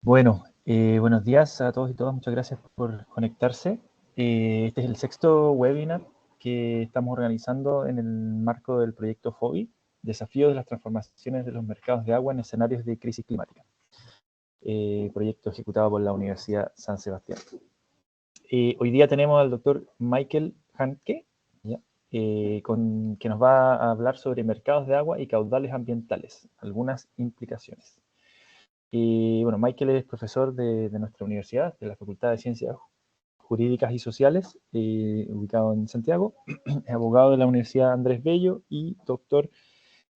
Bueno, buenos días a todos y todas. Muchas gracias por conectarse. Este es el sexto webinar que estamos organizando en el marco del proyecto FOBI, Desafíos de las Transformaciones de los Mercados de Agua en Escenarios de Crisis Climática, proyecto ejecutado por la Universidad San Sebastián. Hoy día tenemos al doctor Michael Hanke, ¿ya? Que nos va a hablar sobre mercados de agua y caudales ambientales, algunas implicaciones. Y bueno, Michael es profesor de nuestra universidad, de la Facultad de Ciencias Jurídicas y Sociales, ubicado en Santiago. Es abogado de la Universidad Andrés Bello y doctor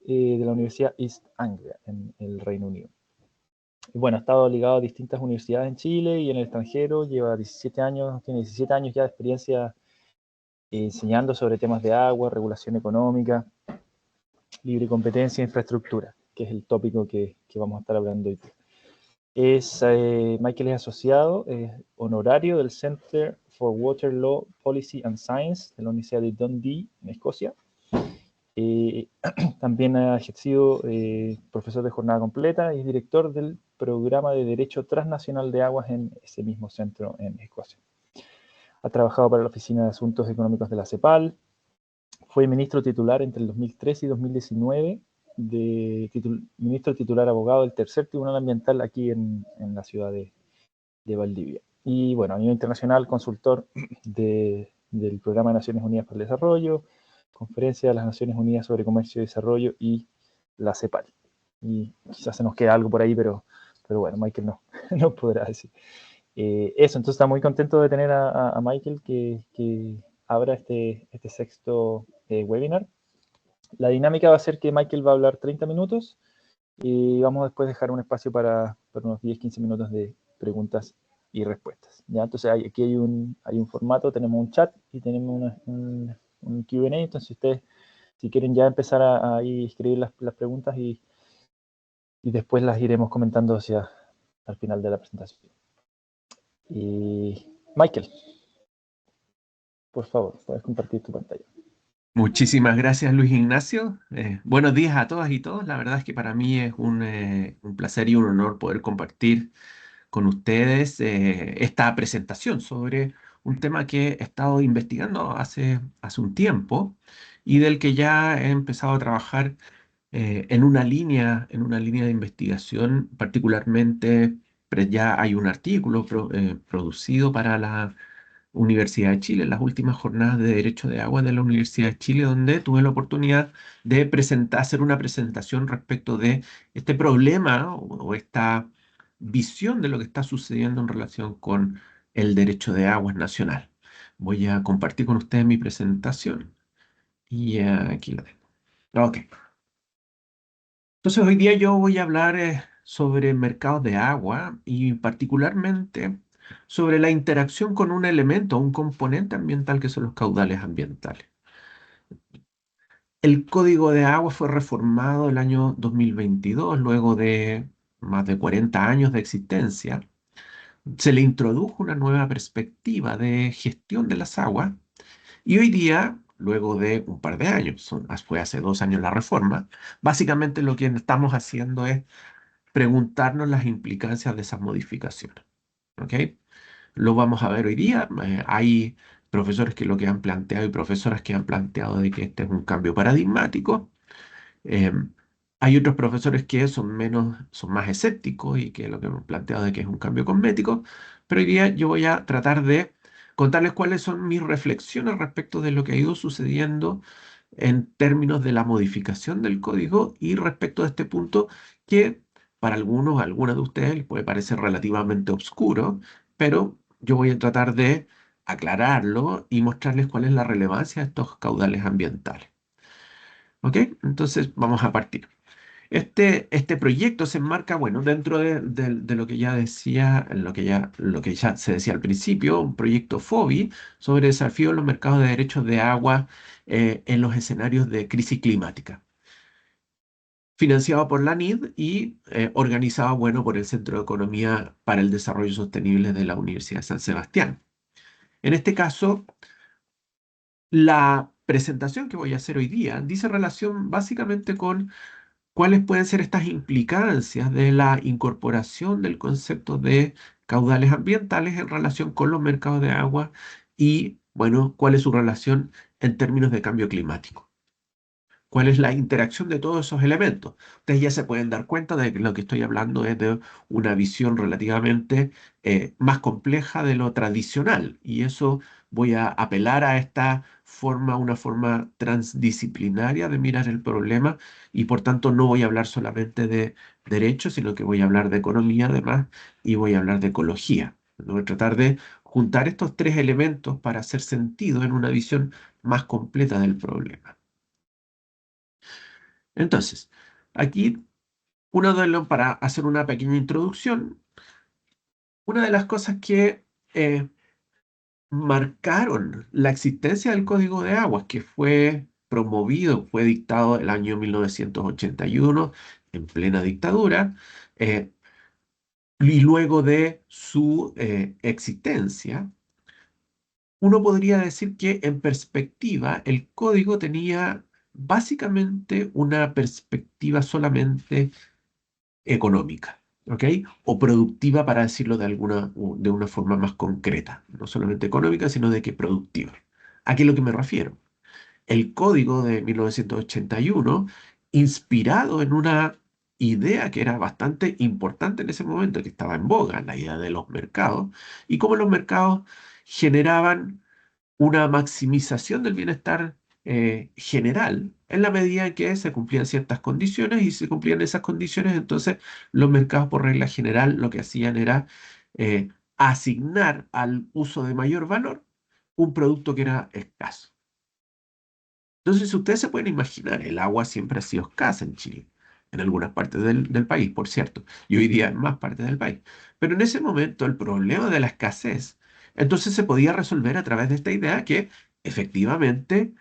de la Universidad East Anglia, en el Reino Unido. Y bueno, ha estado ligado a distintas universidades en Chile y en el extranjero. Lleva 17 años, tiene 17 años ya de experiencia enseñando sobre temas de agua, regulación económica, libre competencia e infraestructura, que es el tópico que vamos a estar hablando hoy. Michael es asociado, honorario del Center for Water Law, Policy and Science de la Universidad de Dundee, en Escocia. También ha ejercido profesor de jornada completa y es director del programa de Derecho Transnacional de Aguas en ese mismo centro en Escocia. Ha trabajado para la Oficina de Asuntos Económicos de la CEPAL. Fue ministro titular entre el 2013 y 2019, ministro titular abogado del tercer tribunal ambiental aquí en la ciudad de Valdivia. Y bueno, a nivel internacional, consultor del Programa de Naciones Unidas para el Desarrollo, Conferencia de las Naciones Unidas sobre Comercio y Desarrollo y la CEPAL. Y quizás se nos queda algo por ahí, pero bueno, Michael no podrá decir. Eso, entonces está muy contento de tener a Michael que abra este sexto webinar. La dinámica va a ser que Michael va a hablar 30 minutos y vamos a después dejar un espacio para unos 10-15 minutos de preguntas y respuestas. ¿Ya? Entonces aquí hay un formato, tenemos un chat y tenemos un Q&A, entonces ustedes si quieren ya empezar a escribir las preguntas y después las iremos comentando hacia al final de la presentación. Y Michael, por favor, puedes compartir tu pantalla. Muchísimas gracias, Luis Ignacio. Buenos días a todas y todos. La verdad es que para mí es un placer y un honor poder compartir con ustedes esta presentación sobre un tema que he estado investigando hace un tiempo y del que ya he empezado a trabajar en una línea de investigación. Particularmente, ya hay un artículo producido para la Universidad de Chile, las últimas jornadas de Derecho de Agua de la Universidad de Chile, donde tuve la oportunidad de hacer una presentación respecto de este problema o esta visión de lo que está sucediendo en relación con el derecho de aguas nacional. Voy a compartir con ustedes mi presentación y aquí la tengo. Ok. Entonces hoy día yo voy a hablar sobre mercados de agua y particularmente sobre la interacción con un elemento, un componente ambiental que son los caudales ambientales. El Código de Agua fue reformado el año 2022, luego de más de 40 años de existencia. Se le introdujo una nueva perspectiva de gestión de las aguas y hoy día, luego de un par de años, fue hace 2 años la reforma, básicamente lo que estamos haciendo es preguntarnos las implicancias de esas modificaciones. ¿Ok? Lo vamos a ver hoy día. Hay profesores que lo que han planteado y profesoras que han planteado de que este es un cambio paradigmático. Eh, Hay otros profesores que son más escépticos y que lo que han planteado de que es un cambio cosmético. Pero hoy día yo voy a tratar de contarles cuáles son mis reflexiones respecto de lo que ha ido sucediendo en términos de la modificación del código y respecto de este punto que para algunas de ustedes les puede parecer relativamente oscuro, pero yo voy a tratar de aclararlo y mostrarles cuál es la relevancia de estos caudales ambientales. ¿Ok? Entonces vamos a partir. Este proyecto se enmarca, bueno, dentro de lo que ya decía, lo que ya se decía al principio, un proyecto FOBI sobre desafío en los mercados de derechos de agua en los escenarios de crisis climática. Financiado por la NID y organizado, bueno, por el Centro de Economía para el Desarrollo Sostenible de la Universidad de San Sebastián. En este caso, la presentación que voy a hacer hoy día dice relación básicamente con ¿Cuáles pueden ser estas implicancias de la incorporación del concepto de caudales ambientales en relación con los mercados de agua? Y, bueno, ¿cuál es su relación en términos de cambio climático? ¿Cuál es la interacción de todos esos elementos? Ustedes ya se pueden dar cuenta de que lo que estoy hablando es de una visión relativamente más compleja de lo tradicional. Y eso voy a apelar a esta forma, una forma transdisciplinaria de mirar el problema. Y por tanto no voy a hablar solamente de derecho, sino que voy a hablar de economía además y voy a hablar de ecología. Voy a tratar de juntar estos tres elementos para hacer sentido en una visión más completa del problema. Entonces, aquí para hacer una pequeña introducción, una de las cosas que eh, marcaron la existencia del Código de Aguas, que fue promovido, fue dictado el año 1981 en plena dictadura, eh, y luego de su existencia, uno podría decir que en perspectiva el código tenía básicamente una perspectiva solamente económica, ¿ok? O productiva, para decirlo de una forma más concreta. No solamente económica, sino de que productiva. ¿A qué es lo que me refiero? El código de 1981, inspirado en una idea que era bastante importante en ese momento, que estaba en boga, la idea de los mercados, y cómo los mercados generaban una maximización del bienestar general en la medida en que se cumplían ciertas condiciones, y si se cumplían esas condiciones, entonces los mercados por regla general lo que hacían era eh, asignar al uso de mayor valor un producto que era escaso. Entonces, si ustedes se pueden imaginar, el agua siempre ha sido escasa en Chile, en algunas partes del país, por cierto, y hoy día en más partes del país. Pero en ese momento el problema de la escasez, entonces se podía resolver a través de esta idea que efectivamente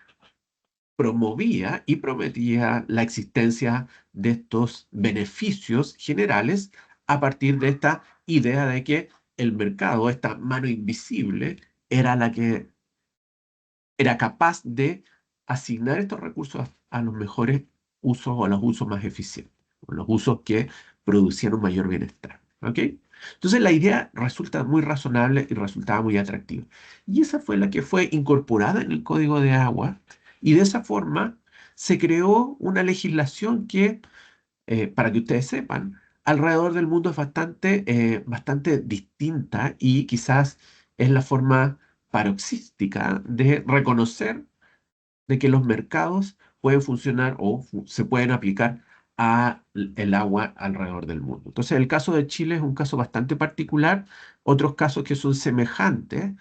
promovía y prometía la existencia de estos beneficios generales a partir de esta idea de que el mercado, esta mano invisible, era la que era capaz de asignar estos recursos a los mejores usos o a los usos más eficientes, o los usos que producían un mayor bienestar. ¿Ok? Entonces la idea resulta muy razonable y resultaba muy atractiva. Y esa fue la que fue incorporada en el Código de Agua, y de esa forma se creó una legislación que, para que ustedes sepan, alrededor del mundo es bastante distinta, y quizás es la forma paroxística de reconocer de que los mercados pueden funcionar o se pueden aplicar a el agua alrededor del mundo. Entonces, el caso de Chile es un caso bastante particular. Otros casos que son semejantes,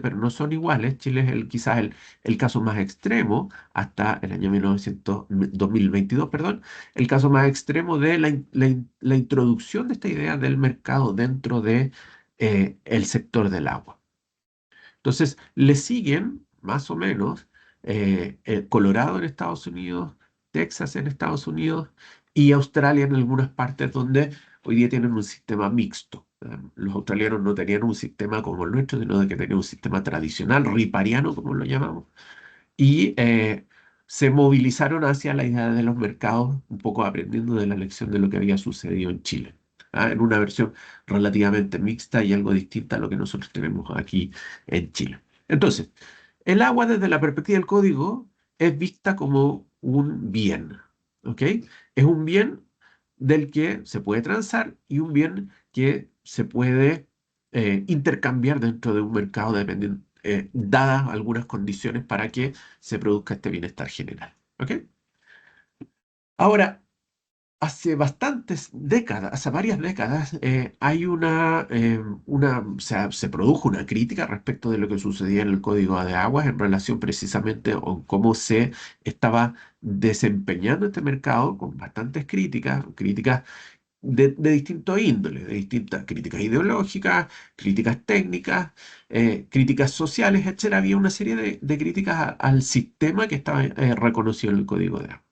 pero no son iguales. Chile es quizás el caso más extremo hasta el año 2022, perdón, el caso más extremo de la introducción de esta idea del mercado dentro de el sector del agua. Entonces, le siguen más o menos Colorado en Estados Unidos, Texas en Estados Unidos y Australia en algunas partes donde hoy día tienen un sistema mixto. Los australianos no tenían un sistema como el nuestro, sino de que tenían un sistema tradicional, ripariano, como lo llamamos, y se movilizaron hacia la idea de los mercados, un poco aprendiendo de la lección de lo que había sucedido en Chile, en una versión relativamente mixta y algo distinta a lo que nosotros tenemos aquí en Chile. Entonces, el agua desde la perspectiva del código es vista como un bien, ¿ok? Es un bien del que se puede transar y un bien que se puede intercambiar dentro de un mercado dependiendo, dadas algunas condiciones para que se produzca este bienestar general, ¿ok? Ahora, hace bastantes décadas, hace varias décadas, hay o sea, se produjo una crítica respecto de lo que sucedía en el Código de Aguas en relación precisamente con cómo se estaba desempeñando este mercado, con bastantes críticas de distinto índole, de distintas críticas ideológicas, críticas técnicas, críticas sociales, etcétera. Había una serie de críticas al sistema que estaba reconocido en el Código de Aguas.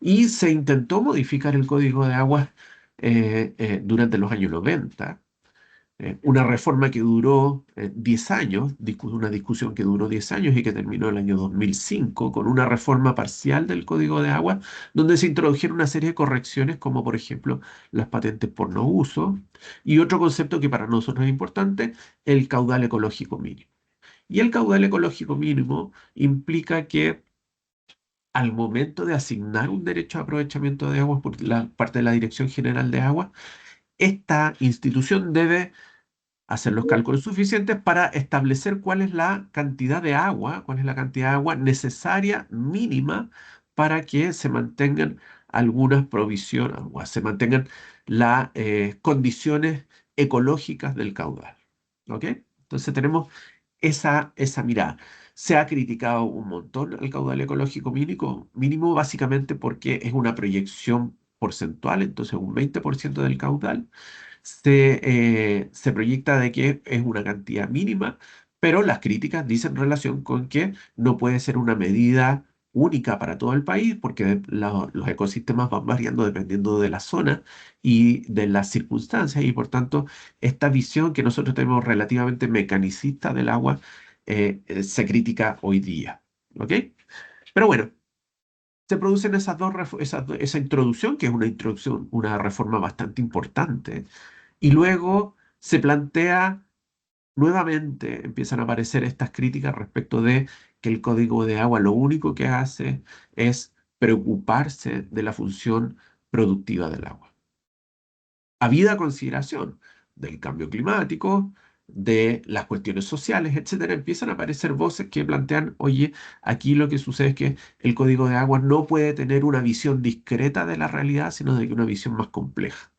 Y se intentó modificar el código de aguas durante los años 90, una reforma que duró 10 años, una discusión que duró 10 años y que terminó el año 2005 con una reforma parcial del Código de Agua, donde se introdujeron una serie de correcciones como por ejemplo las patentes por no uso y otro concepto que para nosotros es importante, el caudal ecológico mínimo. Y el caudal ecológico mínimo implica que al momento de asignar un derecho a aprovechamiento de aguas por la parte de la Dirección General de Agua, esta institución debe hacer los cálculos suficientes para establecer cuál es la cantidad de agua, cuál es la cantidad de agua necesaria mínima para que se mantengan algunas provisiones, o se mantengan las condiciones ecológicas del caudal. ¿Ok? Entonces tenemos esa mirada. Se ha criticado un montón el caudal ecológico mínimo básicamente porque es una proyección porcentual, entonces un 20% del caudal se proyecta de que es una cantidad mínima, pero las críticas dicen relación con que no puede ser una medida única para todo el país, porque los ecosistemas van variando dependiendo de la zona y de las circunstancias, y por tanto, esta visión que nosotros tenemos relativamente mecanicista del agua se critica hoy día. ¿Ok? Pero bueno, se producen esa introducción, que es una introducción, una reforma bastante importante, y luego se plantea nuevamente, empiezan a aparecer estas críticas respecto de que el código de agua lo único que hace es preocuparse de la función productiva del agua. Habida consideración del cambio climático, de las cuestiones sociales, etcétera, empiezan a aparecer voces que plantean, oye, aquí lo que sucede es que el código de agua no puede tener una visión discreta de la realidad, sino de que una visión más compleja.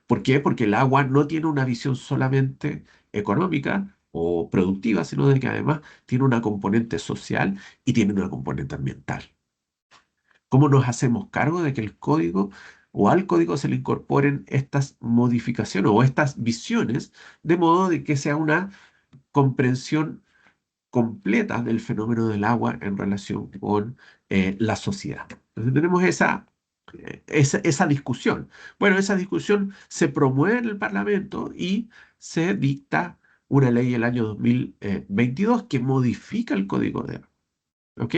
¿Por qué? Porque el agua no tiene una visión solamente económica o productiva, sino de que además tiene una componente social y tiene una componente ambiental. ¿Cómo nos hacemos cargo de que el código o al código se le incorporen estas modificaciones o estas visiones de modo de que sea una comprensión completa del fenómeno del agua en relación con la sociedad? Entonces tenemos esa discusión. Bueno, esa discusión se promueve en el Parlamento y se dicta una ley el año 2022 que modifica el Código de Agua. ¿Ok?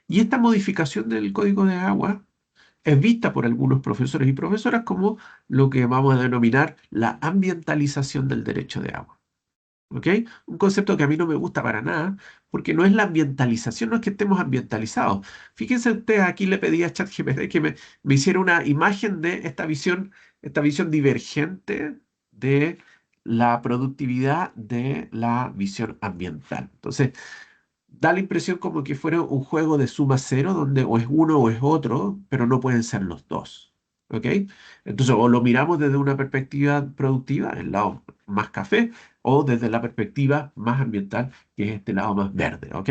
Y esta modificación del Código de Agua es vista por algunos profesores y profesoras como lo que vamos a denominar la ambientalización del derecho de agua. ¿Ok? Un concepto que a mí no me gusta para nada, porque no es la ambientalización, no es que estemos ambientalizados. Fíjense ustedes, aquí le pedí a ChatGPT que me hiciera una imagen de esta visión divergente de la productividad de la visión ambiental. Entonces, da la impresión como que fuera un juego de suma cero, donde o es uno o es otro, pero no pueden ser los dos. ¿Ok? Entonces, o lo miramos desde una perspectiva productiva, el lado más café, o desde la perspectiva más ambiental, que es este lado más verde. ¿Ok?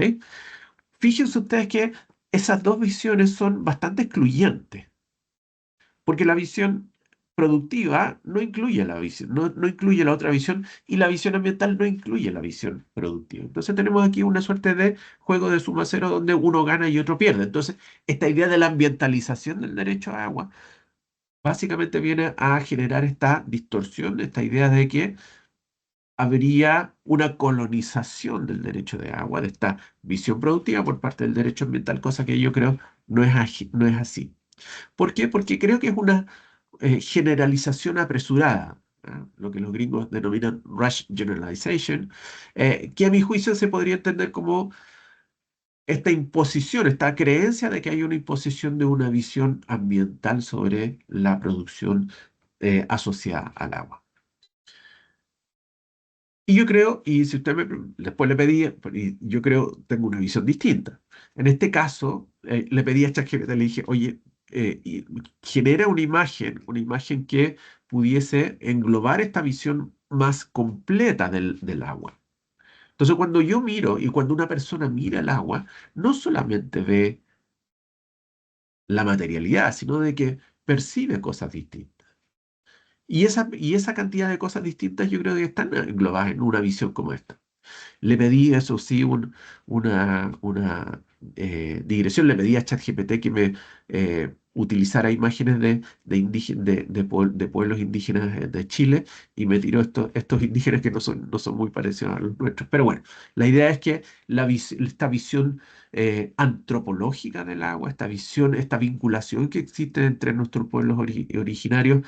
Fíjense ustedes que esas dos visiones son bastante excluyentes, porque la visión productiva no incluye la visión, no incluye la otra visión, y la visión ambiental no incluye la visión productiva. Entonces tenemos aquí una suerte de juego de suma cero donde uno gana y otro pierde. Entonces, esta idea de la ambientalización del derecho a agua básicamente viene a generar esta distorsión, esta idea de que habría una colonización del derecho de agua, de esta visión productiva por parte del derecho ambiental, cosa que yo creo no es así. ¿Por qué? Porque creo que es una generalización apresurada, ¿ah? Lo que los gringos denominan rush generalization, que a mi juicio se podría entender como esta imposición, esta creencia de que hay una imposición de una visión ambiental sobre la producción asociada al agua. Y yo creo, y si usted después le pedí, y yo creo, tengo una visión distinta. En este caso, le pedí a ChatGPT, le dije, oye, genera una imagen que pudiese englobar esta visión más completa del agua. Entonces, cuando yo miro y cuando una persona mira el agua, no solamente ve la materialidad, sino de que percibe cosas distintas. Y esa cantidad de cosas distintas yo creo que están englobadas en una visión como esta. Le pedí, eso sí, una digresión, le pedí a ChatGPT que me utilizara imágenes de pueblos indígenas de Chile y me tiró estos indígenas que no son muy parecidos a los nuestros. Pero bueno, la idea es que esta visión antropológica del agua, esta visión, esta vinculación que existe entre nuestros pueblos originarios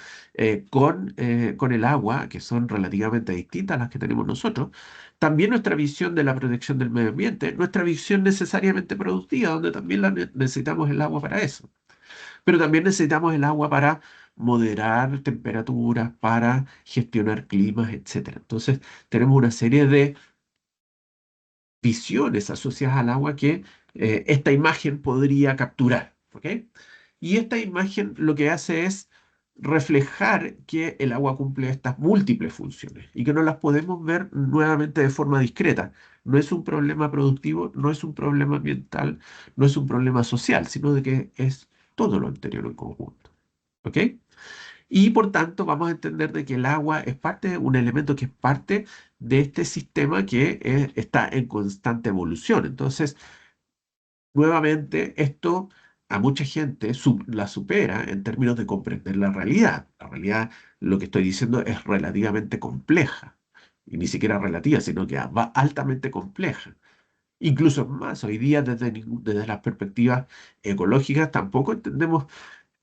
con el agua, que son relativamente distintas a las que tenemos nosotros, también nuestra visión de la protección del medio ambiente, nuestra visión necesariamente productiva, donde también necesitamos el agua para eso. Pero también necesitamos el agua para moderar temperaturas, para gestionar climas, etcétera. Entonces, tenemos una serie de visiones asociadas al agua que esta imagen podría capturar, ¿ok? Y esta imagen lo que hace es reflejar que el agua cumple estas múltiples funciones y que no las podemos ver nuevamente de forma discreta. No es un problema productivo, no es un problema ambiental, no es un problema social, sino de que es todo lo anterior en conjunto, ¿ok? Y por tanto vamos a entender de que el agua es parte, un elemento que es parte de este sistema que está en constante evolución. Entonces, nuevamente, esto a mucha gente la supera en términos de comprender la realidad. La realidad, lo que estoy diciendo, es relativamente compleja. Y ni siquiera relativa, sino que va altamente compleja. Incluso más, hoy día desde las perspectivas ecológicas tampoco entendemos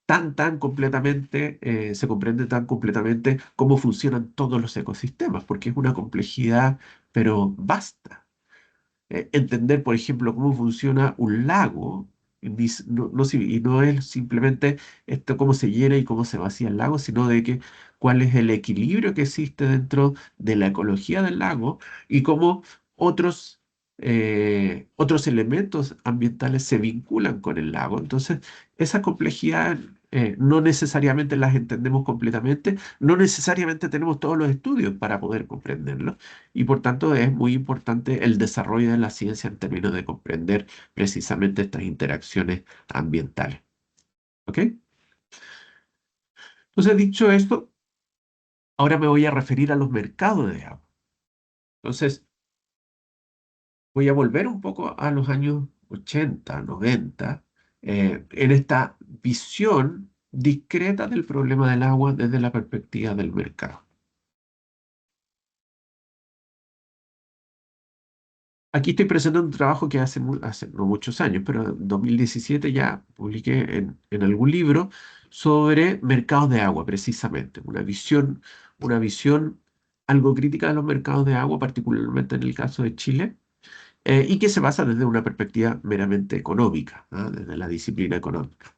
tan completamente, se comprende tan completamente cómo funcionan todos los ecosistemas, porque es una complejidad, pero vasta. Entender, por ejemplo, cómo funciona un lago, y no es simplemente esto cómo se llena y cómo se vacía el lago, sino de que cuál es el equilibrio que existe dentro de la ecología del lago y cómo otros elementos ambientales se vinculan con el lago. Entonces, esa complejidad no necesariamente las entendemos completamente, no necesariamente tenemos todos los estudios para poder comprenderlo. Y por tanto es muy importante el desarrollo de la ciencia en términos de comprender precisamente estas interacciones ambientales. ¿Ok? Entonces, dicho esto, ahora me voy a referir a los mercados de agua. Entonces, voy a volver un poco a los años 80, 90, en esta visión discreta del problema del agua desde la perspectiva del mercado. Aquí estoy presentando un trabajo que hace no muchos años, pero en 2017 ya publiqué en algún libro sobre mercados de agua, precisamente. Una visión algo crítica de los mercados de agua, particularmente en el caso de Chile, y que se basa desde una perspectiva meramente económica, ¿ah? Desde la disciplina económica.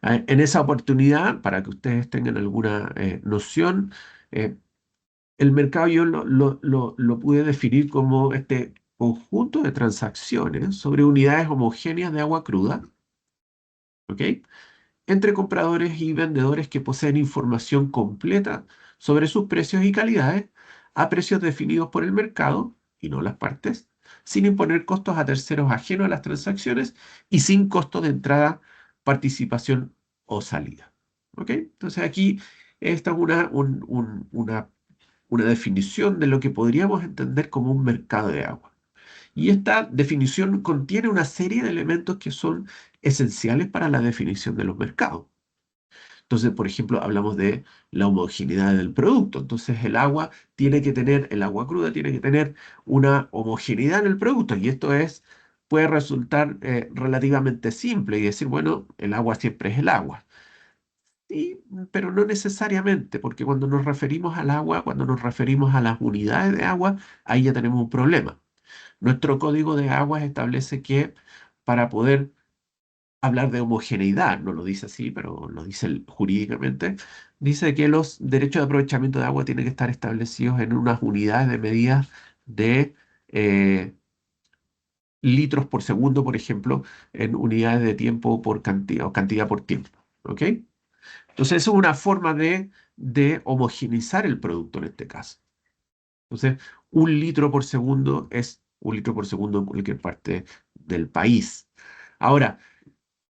En esa oportunidad, para que ustedes tengan alguna noción, eh, el mercado yo lo pude definir como este conjunto de transacciones sobre unidades homogéneas de agua cruda, ¿ok? Entre compradores y vendedores que poseen información completa sobre sus precios y calidades a precios definidos por el mercado y no las partes, sin imponer costos a terceros ajenos a las transacciones y sin costo de entrada, participación o salida, ¿ok? Entonces aquí esta es una definición de lo que podríamos entender como un mercado de agua. Y esta definición contiene una serie de elementos que son esenciales para la definición de los mercados. Entonces, por ejemplo, hablamos de la homogeneidad del producto. Entonces, el agua cruda tiene que tener una homogeneidad en el producto. Y esto puede resultar relativamente simple y decir, bueno, el agua siempre es el agua. Sí, pero no necesariamente, porque cuando nos referimos al agua, cuando nos referimos a las unidades de agua, ahí ya tenemos un problema. Nuestro código de aguas establece que para poder hablar de homogeneidad, no lo dice así, pero lo dice jurídicamente, dice que los derechos de aprovechamiento de agua tienen que estar establecidos en unas unidades de medida de litros por segundo, por ejemplo, en unidades de tiempo por cantidad o cantidad por tiempo. ¿Ok? Entonces, eso es una forma de homogeneizar el producto en este caso. Entonces, 1 litro por segundo es 1 litro por segundo en cualquier parte del país. Ahora,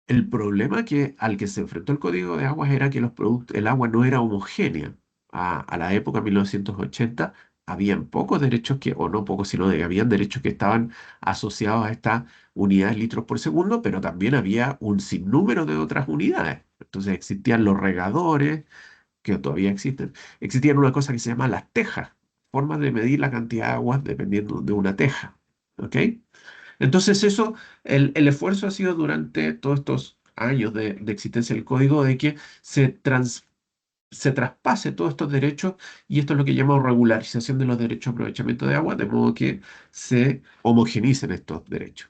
el problema al que se enfrentó el Código de Aguas era que el agua no era homogénea. A la época 1980 habían pocos derechos que, o no pocos, sino que habían derechos que estaban asociados a estas unidades litros por segundo, pero también había un sinnúmero de otras unidades. Entonces existían los regadores, que todavía existen. Existían una cosa que se llama las tejas, formas de medir la cantidad de agua dependiendo de una teja. ¿Ok? Entonces eso, el esfuerzo ha sido durante todos estos años de existencia del código de que se traspase todos estos derechos y esto es lo que llamamos regularización de los derechos de aprovechamiento de agua, de modo que se homogenicen estos derechos.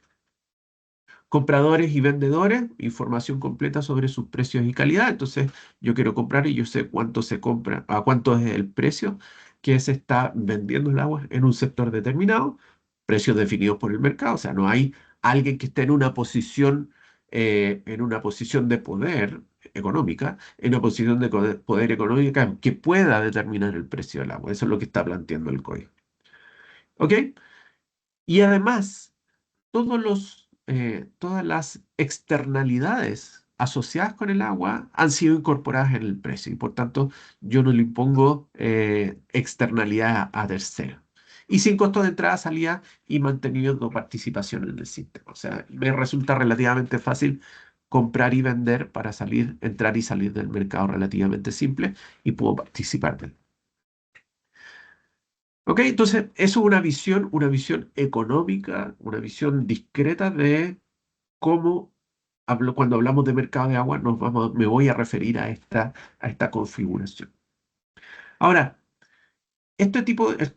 Compradores y vendedores, información completa sobre sus precios y calidad. Entonces, yo quiero comprar y yo sé cuánto se compra, a cuánto es el precio que se está vendiendo el agua en un sector determinado, precios definidos por el mercado. O sea, no hay alguien que esté en una posición de poder económica, en una posición de poder económica que pueda determinar el precio del agua. Eso es lo que está planteando el código. ¿Ok? Y además todas las externalidades asociadas con el agua han sido incorporadas en el precio y por tanto yo no le impongo externalidad a terceros. Y sin costo de entrada, salida y manteniendo participación en el sistema. O sea, me resulta relativamente fácil comprar y vender para salir, entrar y salir del mercado relativamente simple y puedo participar del. ¿Ok? Entonces, eso es una visión económica, una visión discreta de cómo cuando hablamos de mercado de agua, me voy a referir a esta configuración. Ahora,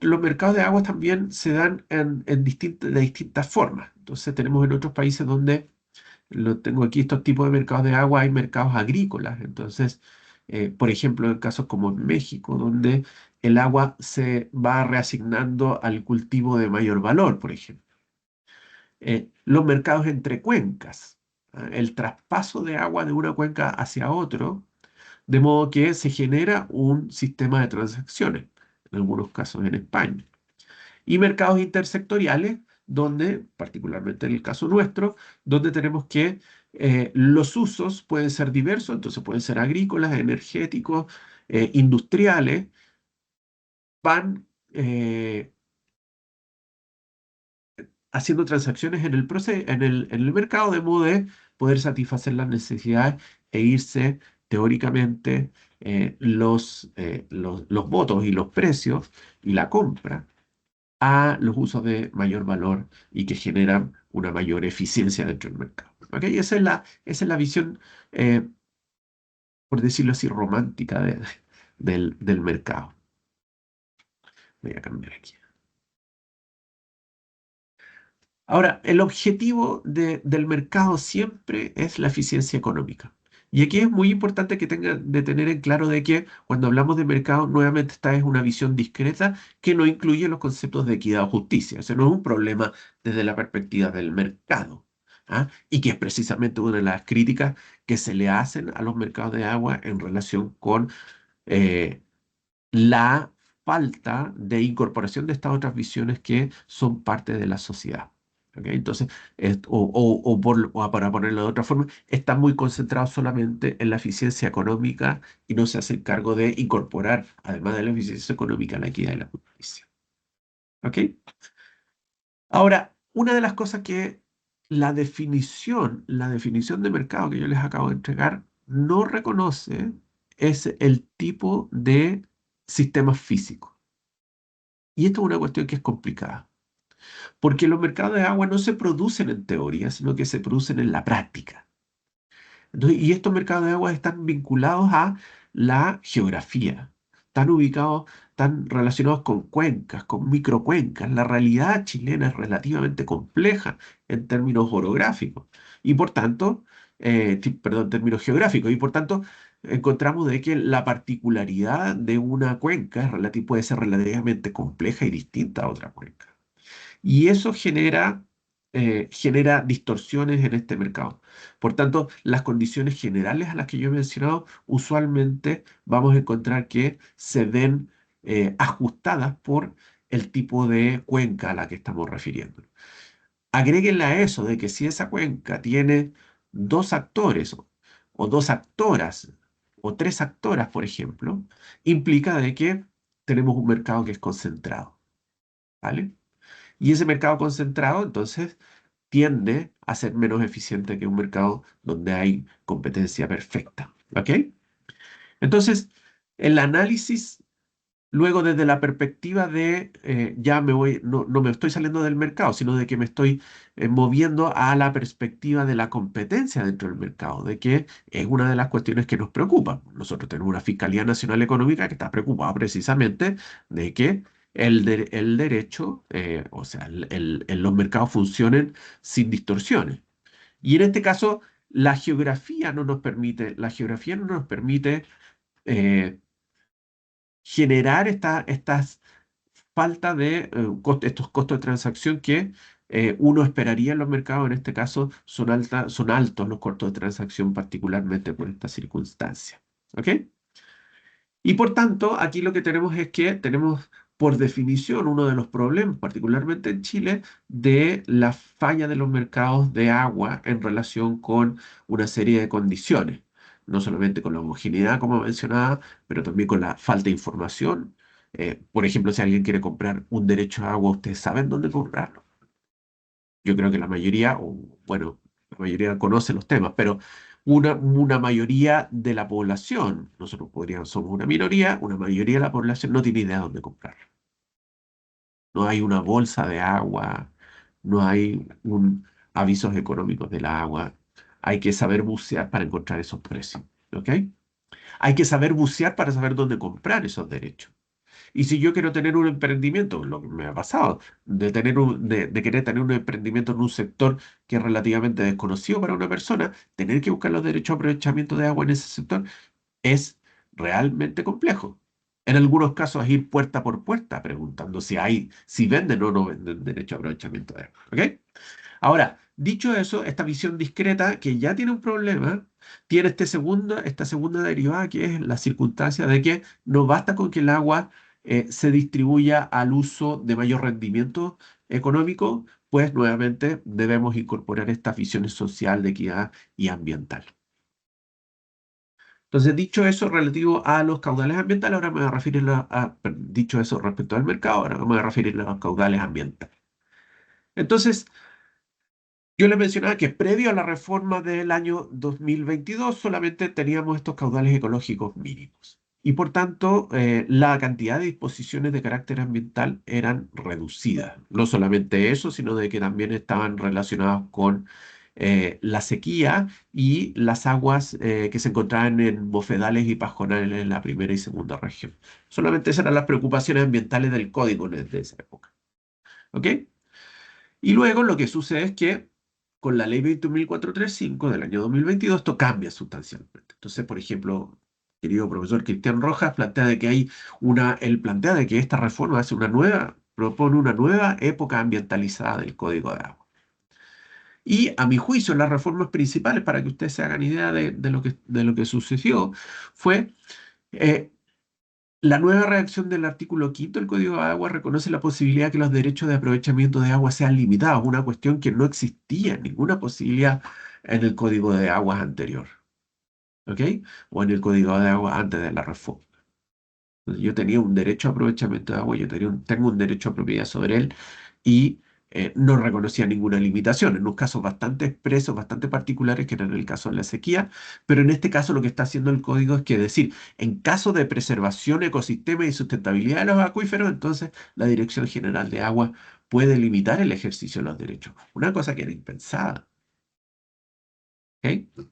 los mercados de aguas también se dan de distintas formas. Entonces, tenemos en otros países donde lo tengo aquí, estos tipos de mercados de agua, hay mercados agrícolas. Entonces, por ejemplo, en casos como en México, donde el agua se va reasignando al cultivo de mayor valor, por ejemplo. Los mercados entre cuencas, el traspaso de agua de una cuenca hacia otro, de modo que se genera un sistema de transacciones, en algunos casos en España. Y mercados intersectoriales, donde, particularmente en el caso nuestro, donde tenemos que los usos pueden ser diversos, entonces pueden ser agrícolas, energéticos, industriales, van haciendo transacciones en el mercado de modo de poder satisfacer las necesidades e irse teóricamente los votos y los precios y la compra a los usos de mayor valor y que generan una mayor eficiencia dentro del mercado. ¿Ok? Esa es la visión, por decirlo así, romántica del mercado. Voy a cambiar aquí. Ahora, el objetivo del mercado siempre es la eficiencia económica. Y aquí es muy importante que tengan de tener en claro de que cuando hablamos de mercado, nuevamente esta es una visión discreta que no incluye los conceptos de equidad o justicia. Ese no es un problema desde la perspectiva del mercado. ¿Ah? Y que es precisamente una de las críticas que se le hacen a los mercados de agua en relación con eh, la falta de incorporación de estas otras visiones que son parte de la sociedad. ¿Ok? Entonces, o para ponerlo de otra forma, están muy concentrados solamente en la eficiencia económica y no se hacen cargo de incorporar, además de la eficiencia económica, la equidad y la justicia. ¿Ok? Ahora, una de las cosas que la definición de mercado que yo les acabo de entregar, no reconoce es el tipo de sistemas físicos. Y esto es una cuestión que es complicada, porque los mercados de agua no se producen en teoría, sino que se producen en la práctica. Entonces, y estos mercados de agua están vinculados a la geografía, están ubicados, están relacionados con cuencas, con microcuencas. La realidad chilena es relativamente compleja en términos orográficos y por tanto, perdón, términos geográficos, y por tanto encontramos de que la particularidad de una cuenca puede ser relativamente compleja y distinta a otra cuenca. Y eso genera distorsiones en este mercado. Por tanto, las condiciones generales a las que yo he mencionado, usualmente vamos a encontrar que se ven ajustadas por el tipo de cuenca a la que estamos refiriendo. Agréguenle a eso de que si esa cuenca tiene dos actores o dos actoras o tres actoras, por ejemplo, implica de que tenemos un mercado que es concentrado, ¿vale? Y ese mercado concentrado, entonces, tiende a ser menos eficiente que un mercado donde hay competencia perfecta, ¿ok? Entonces, el análisis, luego desde la perspectiva de ya me voy, no me estoy saliendo del mercado, sino de que me estoy moviendo a la perspectiva de la competencia dentro del mercado, de que es una de las cuestiones que nos preocupa. Nosotros tenemos una Fiscalía Nacional Económica que está preocupada precisamente de que el derecho, o sea, los mercados funcionen sin distorsiones. Y en este caso, la geografía no nos permite eh, generar estas falta de estos costos de transacción que uno esperaría en los mercados. En este caso son altos los costos de transacción, particularmente por esta circunstancia. ¿Ok? Y por tanto, aquí lo que tenemos es que tenemos por definición uno de los problemas, particularmente en Chile, de la falla de los mercados de agua en relación con una serie de condiciones. No solamente con la homogeneidad, como mencionaba, pero también con la falta de información. Por ejemplo, si alguien quiere comprar un derecho a agua, ¿ustedes saben dónde comprarlo? Yo creo que la mayoría, o bueno, la mayoría conoce los temas, pero una mayoría de la población, nosotros podríamos, somos una mayoría de la población no tiene idea dónde comprar. No hay una bolsa de agua, no hay avisos económicos del agua. Hay que saber bucear para encontrar esos precios, ¿ok? Hay que saber bucear para saber dónde comprar esos derechos. Y si yo quiero tener un emprendimiento, lo que me ha pasado, de querer tener un emprendimiento en un sector que es relativamente desconocido para una persona, tener que buscar los derechos de aprovechamiento de agua en ese sector es realmente complejo. En algunos casos ir puerta por puerta preguntando si venden o no venden derecho a aprovechamiento de agua. ¿Ok? Ahora, dicho eso, esta visión discreta que ya tiene un problema, tiene esta segunda derivada que es la circunstancia de que no basta con que el agua se distribuya al uso de mayor rendimiento económico, pues nuevamente debemos incorporar estas visiones social de equidad y ambiental. Entonces, dicho eso relativo a los caudales ambientales, ahora me voy a referir dicho eso respecto al mercado, ahora me voy a referir a los caudales ambientales. Entonces, yo les mencionaba que previo a la reforma del año 2022 solamente teníamos estos caudales ecológicos mínimos. Y por tanto, la cantidad de disposiciones de carácter ambiental eran reducidas. No solamente eso, sino de que también estaban relacionadas con la sequía y las aguas que se encontraban en bofedales y pajonales en la primera y segunda región. Solamente esas eran las preocupaciones ambientales del código desde esa época. ¿Ok? Y luego lo que sucede es que con la ley 21.435 del año 2022 esto cambia sustancialmente. Entonces, por ejemplo, querido profesor Cristian Rojas plantea de que él plantea de que esta reforma propone una nueva época ambientalizada del Código de Agua. Y a mi juicio, las reformas principales, para que ustedes se hagan idea de lo que sucedió, fue eh, la nueva redacción del artículo quinto del Código de Agua reconoce la posibilidad que los derechos de aprovechamiento de agua sean limitados, una cuestión que no existía, ninguna posibilidad en el Código de Aguas anterior, ¿ok? O en el Código de Agua antes de la reforma. Entonces, yo tenía un derecho a aprovechamiento de agua, tengo un derecho a propiedad sobre él y no reconocía ninguna limitación, en unos casos bastante expresos, bastante particulares, que eran el caso de la sequía, pero en este caso lo que está haciendo el código es que decir, en caso de preservación, ecosistema y sustentabilidad de los acuíferos, entonces la Dirección General de Agua puede limitar el ejercicio de los derechos, una cosa que era impensada. ¿Ok?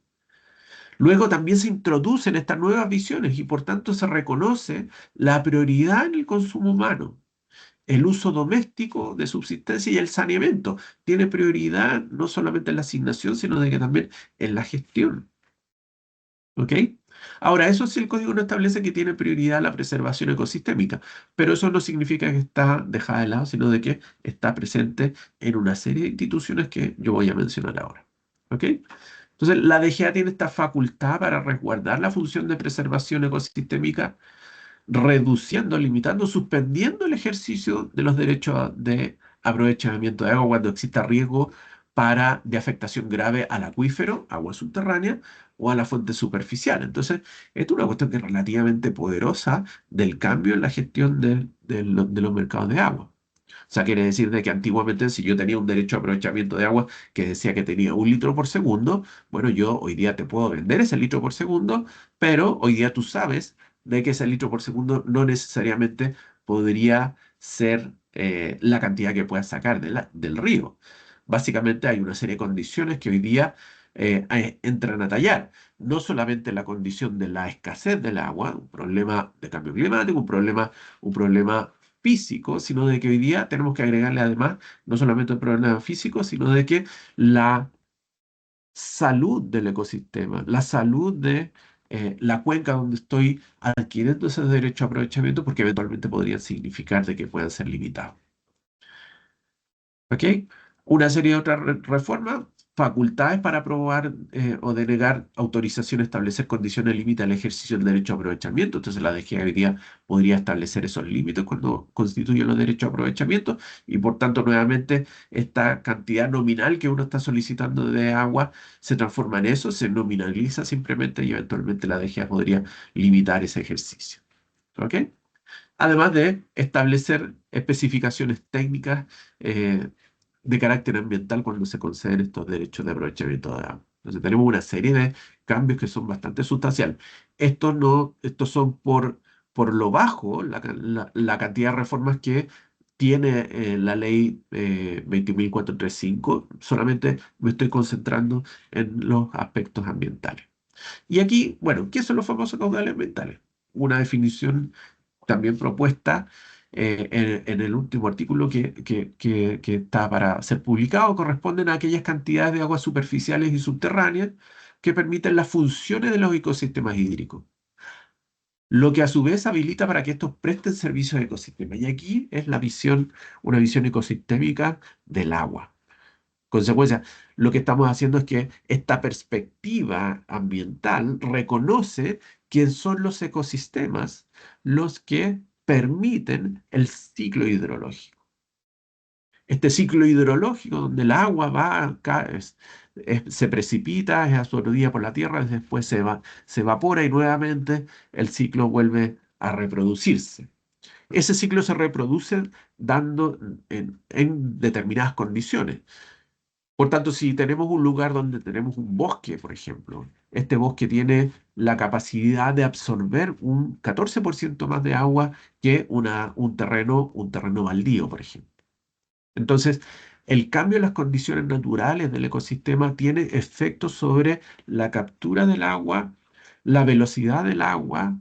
Luego también se introducen estas nuevas visiones y por tanto se reconoce la prioridad en el consumo humano. El uso doméstico de subsistencia y el saneamiento tiene prioridad no solamente en la asignación, sino de que también en la gestión. ¿Ok? Ahora, eso sí, el código no establece que tiene prioridad la preservación ecosistémica, pero eso no significa que está dejada de lado, sino de que está presente en una serie de instituciones que yo voy a mencionar ahora. ¿Ok? Entonces, la DGA tiene esta facultad para resguardar la función de preservación ecosistémica, reduciendo, limitando, suspendiendo el ejercicio de los derechos de aprovechamiento de agua cuando exista riesgo de afectación grave al acuífero, agua subterránea, o a la fuente superficial. Entonces, esto es una cuestión que es relativamente poderosa del cambio en la gestión de los mercados de agua. O sea, quiere decir de que antiguamente si yo tenía un derecho de aprovechamiento de agua que decía que tenía 1 litro por segundo, bueno, yo hoy día te puedo vender ese litro por segundo, pero hoy día tú sabes de que ese litro por segundo no necesariamente podría ser la cantidad que puedas sacar del río. Básicamente hay una serie de condiciones que hoy día entran a tallar. No solamente la condición de la escasez del agua, un problema de cambio climático, un problema físico, sino de que hoy día tenemos que agregarle además no solamente el problema físico, sino de que la salud del ecosistema, la salud de la cuenca donde estoy adquiriendo ese derecho a aprovechamiento, porque eventualmente podrían significar de que puedan ser limitados. ¿Ok? Una serie de otras reformas, facultades para aprobar o denegar autorización, establecer condiciones límite al ejercicio del derecho a aprovechamiento. Entonces la DGA hoy día podría establecer esos límites cuando constituyen los derechos a aprovechamiento y por tanto nuevamente esta cantidad nominal que uno está solicitando de agua se transforma en eso, se nominaliza simplemente y eventualmente la DGA podría limitar ese ejercicio. ¿Ok? Además de establecer especificaciones técnicas eh, de carácter ambiental cuando se conceden estos derechos de aprovechamiento de agua. Entonces tenemos una serie de cambios que son bastante sustanciales. Estos no, estos son por lo bajo la cantidad de reformas que tiene la ley 20.435. Solamente me estoy concentrando en los aspectos ambientales. Y aquí, bueno, ¿qué son los famosos caudales ambientales? Una definición también propuesta en el último artículo que está para ser publicado, corresponden a aquellas cantidades de aguas superficiales y subterráneas que permiten las funciones de los ecosistemas hídricos, lo que a su vez habilita para que estos presten servicios de ecosistema. Y aquí es una visión ecosistémica del agua. Consecuencia, lo que estamos haciendo es que esta perspectiva ambiental reconoce que son los ecosistemas los que permiten el ciclo hidrológico. Este ciclo hidrológico donde el agua va, se precipita, es absorbida por la tierra, después se evapora y nuevamente el ciclo vuelve a reproducirse. Ese ciclo se reproduce dando en determinadas condiciones. Por tanto, si tenemos un lugar donde tenemos un bosque, por ejemplo, este bosque tiene la capacidad de absorber un 14% más de agua que un terreno baldío, por ejemplo. Entonces, el cambio en las condiciones naturales del ecosistema tiene efectos sobre la captura del agua, la velocidad del agua,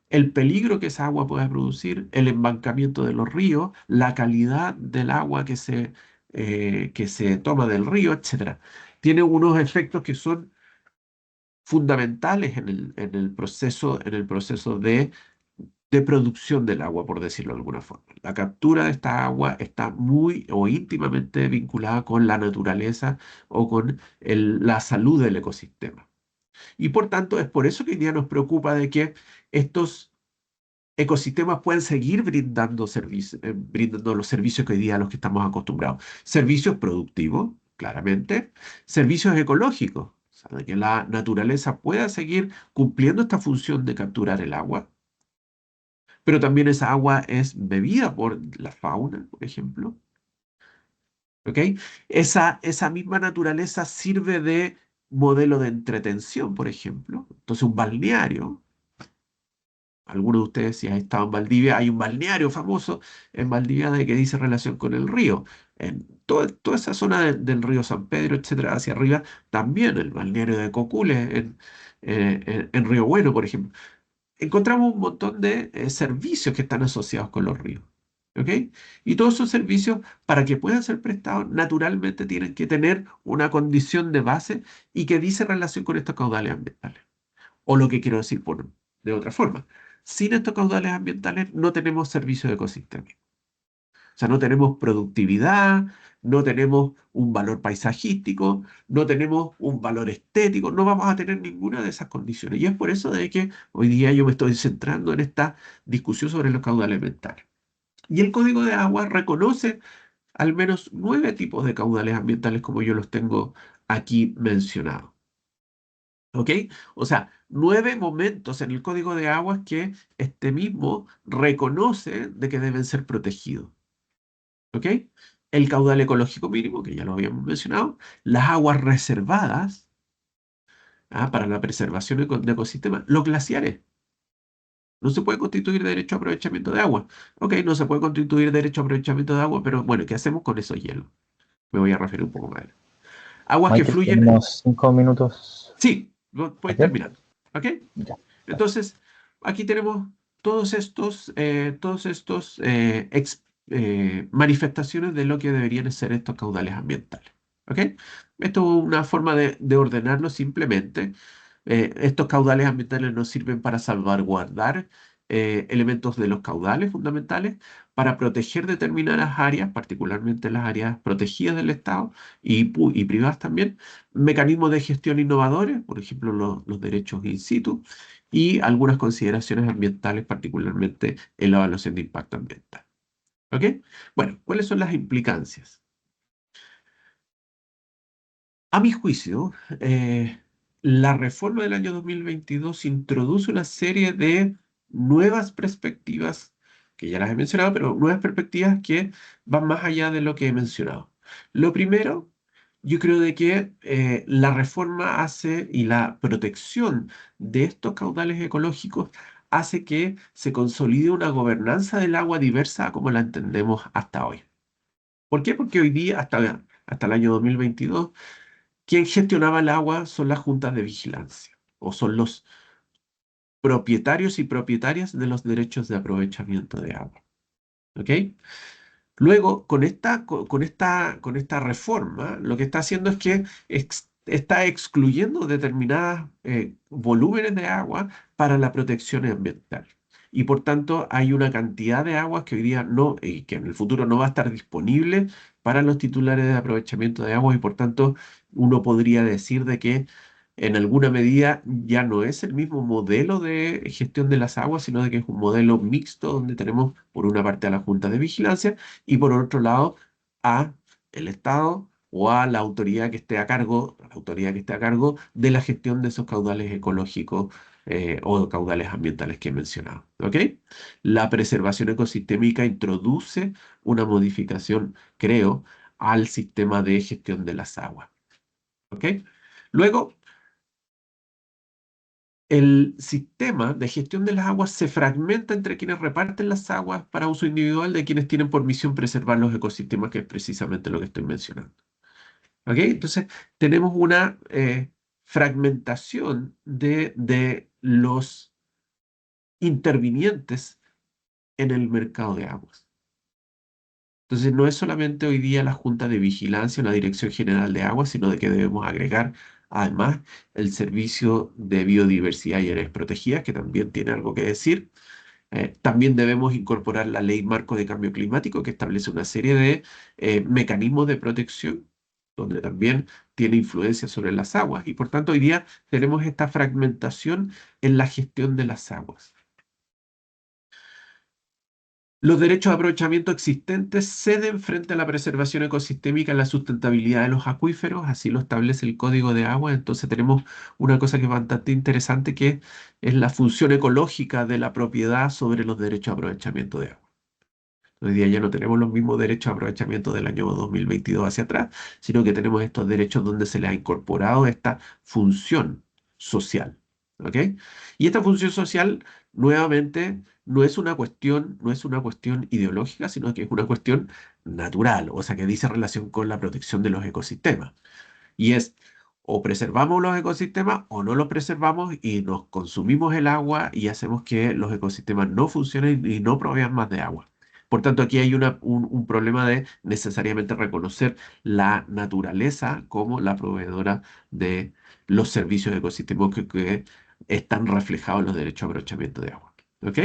el peligro que esa agua puede producir, el embancamiento de los ríos, la calidad del agua que se toma del río, etcétera. Tiene unos efectos que son fundamentales en el proceso de producción del agua, por decirlo de alguna forma. La captura de esta agua está muy o íntimamente vinculada con la naturaleza o con la salud del ecosistema. Y por tanto, es por eso que hoy día nos preocupa de que estos ecosistemas pueden seguir brindando los servicios que hoy día a los que estamos acostumbrados. Servicios productivos, claramente, servicios ecológicos, o sea, de que la naturaleza pueda seguir cumpliendo esta función de capturar el agua, pero también esa agua es bebida por la fauna, por ejemplo. ¿Ok? Esa misma naturaleza sirve de modelo de entretención, por ejemplo. Entonces, un balneario. Algunos de ustedes, si han estado en Valdivia, hay un balneario famoso en Valdivia de que dice relación con el río. En toda esa zona del río San Pedro, etcétera, hacia arriba, también el balneario de Cocule, en Río Bueno, por ejemplo. Encontramos un montón de servicios que están asociados con los ríos. ¿Ok? Y todos esos servicios, para que puedan ser prestados, naturalmente tienen que tener una condición de base y que dice relación con estos caudales ambientales. O lo que quiero decir de otra forma, sin estos caudales ambientales no tenemos servicio de ecosistema. O sea, no tenemos productividad, no tenemos un valor paisajístico, no tenemos un valor estético, no vamos a tener ninguna de esas condiciones. Y es por eso de que hoy día yo me estoy centrando en esta discusión sobre los caudales ambientales. Y el Código de Agua reconoce al menos 9 tipos de caudales ambientales como yo los tengo aquí mencionados. ¿Ok? O sea, 9 momentos en el código de aguas que este mismo reconoce de que deben ser protegidos. ¿Ok? El caudal ecológico mínimo, que ya lo habíamos mencionado, las aguas reservadas, para la preservación de ecosistemas, los glaciares. No se puede constituir derecho a aprovechamiento de agua. Ok, no se puede constituir derecho a aprovechamiento de agua, pero bueno, ¿qué hacemos con esos hielos? Me voy a referir un poco más. Aguas que Michael, fluyen. tenemos 5 minutos. Sí, voy ¿Ok? terminando. ¿Ok? Ya. Dale. Entonces, aquí tenemos todos estos manifestaciones de lo que deberían ser estos caudales ambientales. ¿Ok? Esto es una forma de ordenarlo simplemente. Estos caudales ambientales nos sirven para salvaguardar elementos de los caudales fundamentales, para proteger determinadas áreas, particularmente las áreas protegidas del Estado y privadas también, mecanismos de gestión innovadores, por ejemplo, los derechos in situ, y algunas consideraciones ambientales, particularmente en la evaluación de impacto ambiental. ¿Ok? Bueno, ¿cuáles son las implicancias? A mi juicio, la reforma del año 2022 introduce una serie de nuevas perspectivas, que ya las he mencionado, pero nuevas perspectivas que van más allá de lo que he mencionado. Lo primero, yo creo de que la reforma hace y la protección de estos caudales ecológicos hace que se consolide una gobernanza del agua diversa como la entendemos hasta hoy. ¿Por qué? Porque hoy día, hasta el año 2022, quien gestionaba el agua son las juntas de vigilancia o son los propietarios y propietarias de los derechos de aprovechamiento de agua. ¿Ok? Luego, con esta reforma, lo que está haciendo es que está excluyendo determinados volúmenes de agua para la protección ambiental. Y por tanto, hay una cantidad de aguas que hoy día no, y que en el futuro no va a estar disponible para los titulares de aprovechamiento de agua, y por tanto, uno podría decir de que en alguna medida ya no es el mismo modelo de gestión de las aguas, sino de que es un modelo mixto donde tenemos por una parte a la Junta de Vigilancia y por otro lado a el Estado o a la autoridad que esté a cargo, la autoridad que esté a cargo de la gestión de esos caudales ecológicos o caudales ambientales que he mencionado. ¿Ok? La preservación ecosistémica introduce una modificación, creo, al sistema de gestión de las aguas. ¿Ok? Luego, el sistema de gestión de las aguas se fragmenta entre quienes reparten las aguas para uso individual de quienes tienen por misión preservar los ecosistemas, que es precisamente lo que estoy mencionando. ¿Ok? Entonces, tenemos una fragmentación de los intervinientes en el mercado de aguas. Entonces, no es solamente hoy día la Junta de Vigilancia o la Dirección General de Aguas, sino de que debemos agregar además el Servicio de Biodiversidad y Áreas Protegidas, que también tiene algo que decir. También debemos incorporar la Ley Marco de Cambio Climático, que establece una serie de mecanismos de protección, donde también tiene influencia sobre las aguas. Y por tanto, hoy día tenemos esta fragmentación en la gestión de las aguas. Los derechos de aprovechamiento existentes ceden frente a la preservación ecosistémica y la sustentabilidad de los acuíferos, así lo establece el Código de Agua. Entonces tenemos una cosa que es bastante interesante, que es la función ecológica de la propiedad sobre los derechos de aprovechamiento de agua. Hoy día ya no tenemos los mismos derechos de aprovechamiento del año 2022 hacia atrás, sino que tenemos estos derechos donde se les ha incorporado esta función social. ¿Ok? Y esta función social, nuevamente, no es una cuestión ideológica, sino que es una cuestión natural, o sea, que dice relación con la protección de los ecosistemas. Y es, o preservamos los ecosistemas o no los preservamos y nos consumimos el agua y hacemos que los ecosistemas no funcionen y no provean más de agua. Por tanto, aquí hay un problema de necesariamente reconocer la naturaleza como la proveedora de los servicios ecosistémicos que están reflejados en los derechos de aprovechamiento de agua. ¿Ok?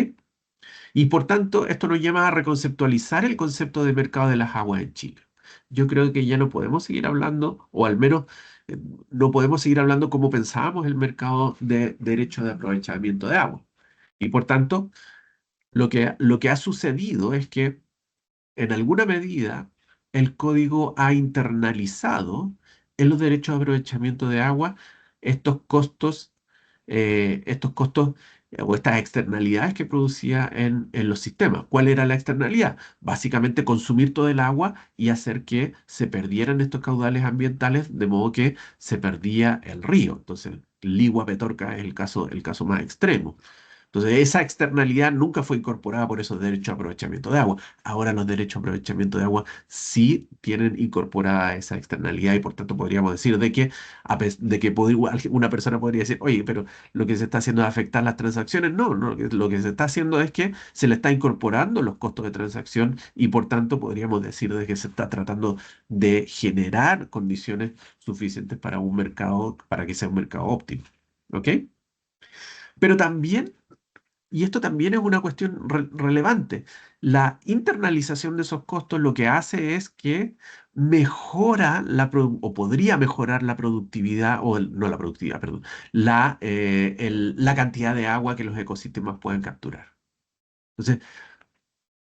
Y por tanto, esto nos lleva a reconceptualizar el concepto de mercado de las aguas en Chile. Yo creo que ya no podemos seguir hablando, o al menos eh, no podemos seguir hablando como pensábamos el mercado de derechos de aprovechamiento de agua. Y por tanto, lo que ha sucedido es que en alguna medida el código ha internalizado en los derechos de aprovechamiento de agua estos costos, estos costos o estas externalidades que producía en los sistemas. ¿Cuál era la externalidad? Básicamente consumir todo el agua y hacer que se perdieran estos caudales ambientales, de modo que se perdía el río. Entonces, Ligua Petorca es el caso más extremo. Entonces, esa externalidad nunca fue incorporada por esos derechos de aprovechamiento de agua. Ahora los derechos de aprovechamiento de agua sí tienen incorporada esa externalidad y por tanto podríamos decir de que, una persona podría decir, oye, pero lo que se está haciendo es afectar las transacciones. No, no, lo que se está haciendo es que se le está incorporando los costos de transacción y por tanto podríamos decir de que se está tratando de generar condiciones suficientes para un mercado, para que sea un mercado óptimo. ¿Ok? Pero también y esto también es una cuestión relevante. La internalización de esos costos lo que hace es que mejora o podría mejorar la productividad, no la productividad, perdón, la cantidad de agua que los ecosistemas pueden capturar. Entonces,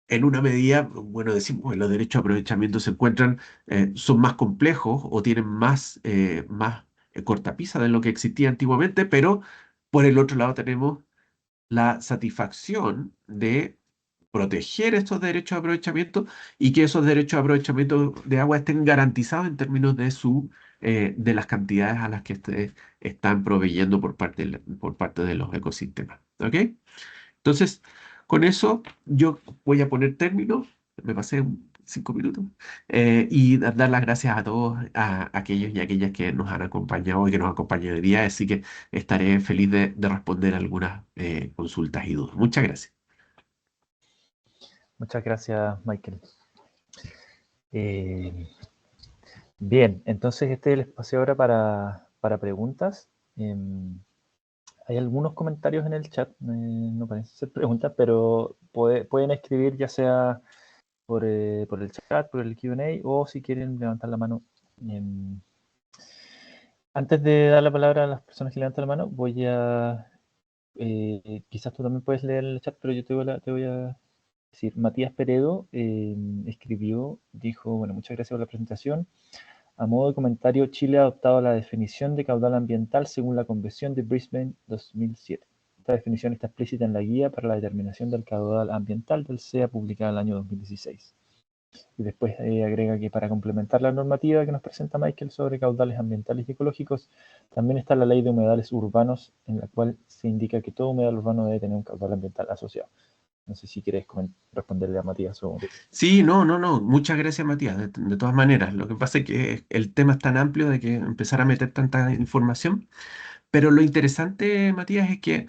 en una medida, bueno, decimos que los derechos de aprovechamiento se encuentran, son más complejos o tienen más cortapisa de lo que existía antiguamente, pero por el otro lado tenemos la satisfacción de proteger estos derechos de aprovechamiento y que esos derechos de aprovechamiento de agua estén garantizados en términos de las cantidades a las que están proveyendo por parte de los ecosistemas. ¿Ok? Entonces, con eso yo voy a poner término, me pasé 5 minutos, y dar las gracias a todos, a aquellos y aquellas que nos han acompañado y que nos acompañan hoy día, así que estaré feliz de responder algunas consultas y dudas. Muchas gracias. Muchas gracias, Michael. Eh, Bien, entonces este es el espacio ahora para preguntas. Hay algunos comentarios en el chat, no parecen ser preguntas, pero pueden escribir ya sea por el chat, por el Q&A o si quieren levantar la mano. Em, Antes de dar la palabra a las personas que levantan la mano, quizás tú también puedes leer el chat, pero yo te voy a decir, Matías Peredo escribió, dijo, bueno, muchas gracias por la presentación. A modo de comentario, Chile ha adoptado la definición de caudal ambiental según la Convención de Brisbane 2007. Esta definición está explícita en la guía para la determinación del caudal ambiental del SEA publicada en el año 2016. Y después agrega que para complementar la normativa que nos presenta Michael sobre caudales ambientales y ecológicos, también está la ley de humedales urbanos, en la cual se indica que todo humedal urbano debe tener un caudal ambiental asociado. No sé si quieres responderle a Matías o... Sí, no, no, no. Muchas gracias, Matías. De todas maneras, lo que pasa es que el tema es tan amplio de que empezar a meter tanta información. Pero lo interesante, Matías, es que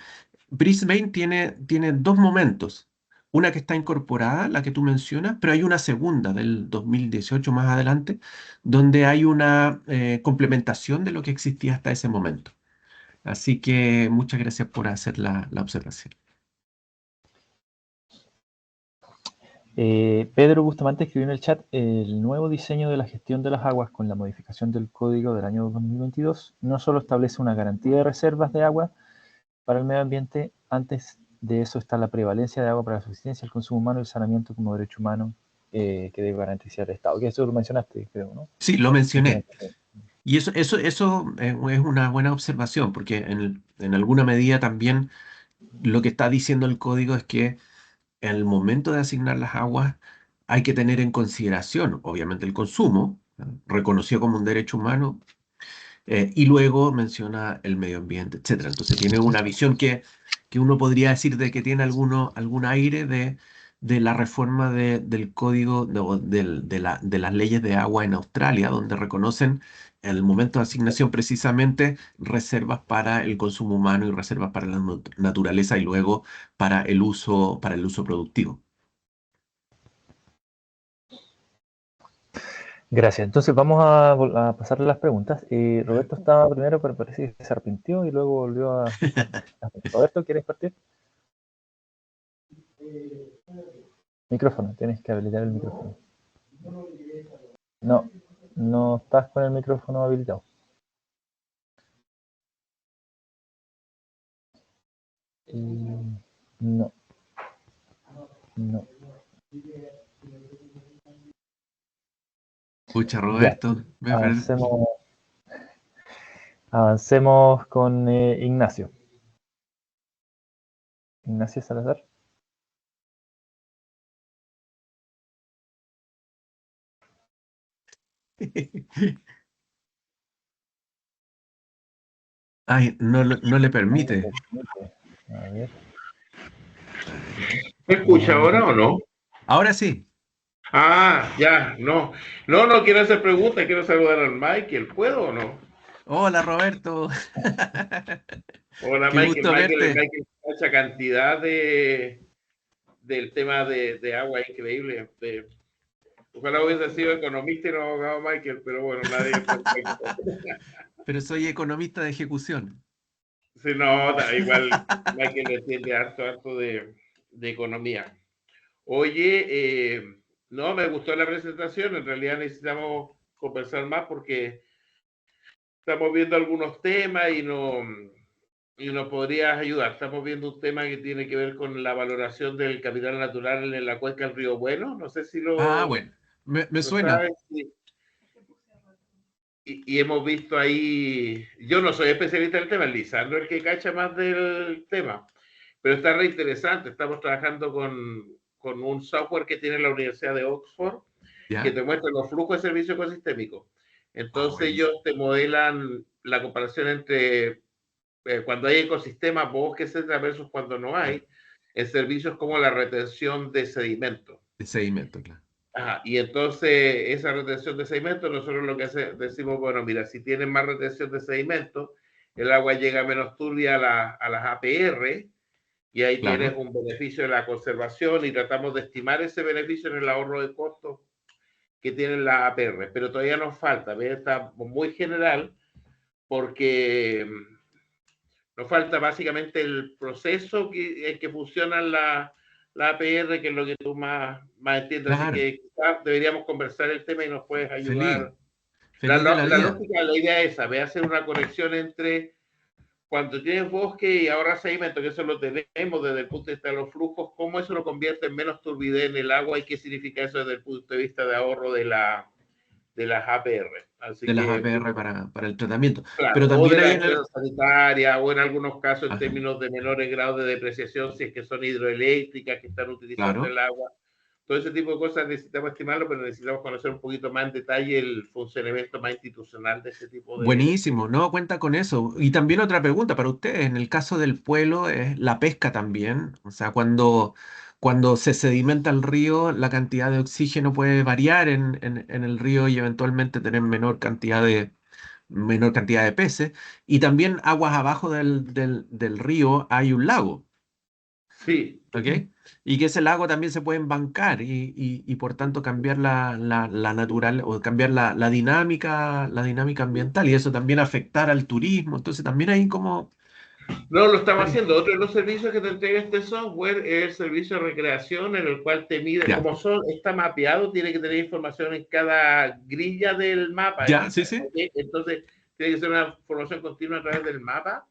Brisbane tiene dos momentos. Una que está incorporada, la que tú mencionas, pero hay una segunda del 2018 más adelante, donde hay una complementación de lo que existía hasta ese momento. Así que muchas gracias por hacer la observación. Pedro Bustamante escribió en el chat, el nuevo diseño de la gestión de las aguas con la modificación del código del año 2022 no solo establece una garantía de reservas de agua para el medio ambiente, antes de eso está la prevalencia de agua para la suficiencia, el consumo humano y el saneamiento como derecho humano que debe garantizar el Estado. Que eso lo mencionaste, creo, ¿no? Sí, lo mencioné. Simplemente. Y eso es una buena observación, porque en alguna medida también lo que está diciendo el código es que en el momento de asignar las aguas hay que tener en consideración, obviamente, el consumo, ¿no? Reconocido como un derecho humano, y luego menciona el medio ambiente, etcétera. Entonces tiene una visión que uno podría decir de que tiene algún aire de la reforma del código de las leyes de agua en Australia, donde reconocen en el momento de asignación precisamente reservas para el consumo humano y reservas para la naturaleza y luego para el uso productivo. Gracias. Entonces vamos a pasarle las preguntas. Roberto estaba primero, pero parece que se arrepintió y luego volvió Roberto, ¿quieres partir? Micrófono, tienes que habilitar el micrófono. No, no estás con el micrófono habilitado. No, no. Pucha, Ya, Roberto, avancemos, avancemos con Ignacio. Ignacio Salazar. Ay, no le No me permite. permite. A ver. A ver. ¿Me escucha Oh, ahora o no? ahora sí. Ah, ya, no. No quiero hacer preguntas, quiero saludar al Michael. ¿Puedo o no? Hola, Roberto. Hola, Qué Michael. gusto El verte. Michael, mucha cantidad del tema de agua increíble. Ojalá hubiese sido economista y no abogado Michael, pero bueno, nadie es perfecto. Pero soy economista de ejecución. Sí, no, igual Michael entiende harto de economía. Oye, no, me gustó la presentación. En realidad necesitamos conversar más porque estamos viendo algunos temas y nos podrías ayudar. Estamos viendo un tema que tiene que ver con la valoración del capital natural en la cuenca del Río Bueno. No sé si Ah, bueno, me lo suena. sabes. Y hemos visto ahí, yo no soy especialista en el tema, Lisandro es el que cacha más del tema, pero está re interesante. Estamos trabajando con un software que tiene la Universidad de Oxford que ¿Ya? te muestra los flujos de servicio ecosistémico. Ah, Entonces buenísimo. ellos te modelan la comparación entre cuando hay ecosistemas, bosques, etcétera, versus cuando no Claro, hay, en servicios como la retención de sedimentos. de sedimento, claro. Ajá, y entonces esa retención de sedimentos, nosotros lo que decimos, bueno, mira, si tienen más retención de sedimentos, el agua llega menos turbia a las APR y ahí tienes Claro. un beneficio de la conservación y tratamos de estimar ese beneficio en el ahorro de costos que tienen las APR, pero todavía nos falta, ¿ves? Está muy general porque nos falta básicamente el proceso en que funcionan la APR, que es lo que tú más entiendes. Así Claro. que quizás deberíamos conversar el tema y nos puedes Feliz. ayudar. Feliz de la vida. Lógica, la idea es esa, ve hacer una conexión entre cuando tienes bosque y ahorras sedimento, que eso lo tenemos desde el punto de vista de los flujos, cómo eso lo convierte en menos turbidez en el agua y qué significa eso desde el punto de vista de ahorro de las APR. Así De las que APR para el tratamiento. claro, Pero o también de hay la en el... empresa sanitaria, o en algunos casos en Ajá, términos de menores grados de depreciación, si es que son hidroeléctricas que están utilizando claro. el agua. Todo ese tipo de cosas necesitamos estimarlo, pero necesitamos conocer un poquito más en detalle el funcionamiento más institucional de ese tipo de... Buenísimo, no cuenta con eso. Y también otra pregunta para ustedes, en el caso del pueblo, es la pesca también. O sea, cuando se sedimenta el río, la cantidad de oxígeno puede variar en el río y eventualmente tener menor cantidad de peces. Y también aguas abajo del río hay un lago. Sí, ¿Ok? Y que ese lago también se puede bancar y por tanto cambiar la natural o cambiar la dinámica ambiental y eso también afectar al turismo. Entonces también hay como... no lo estamos haciendo. Otro de los servicios que te entrega este software es el servicio de recreación en el cual te mide, Ya, como está mapeado, tiene que tener información en cada grilla del mapa. ya, sí, sí. ¿Okay? Entonces, tiene que ser una información continua a través del mapa.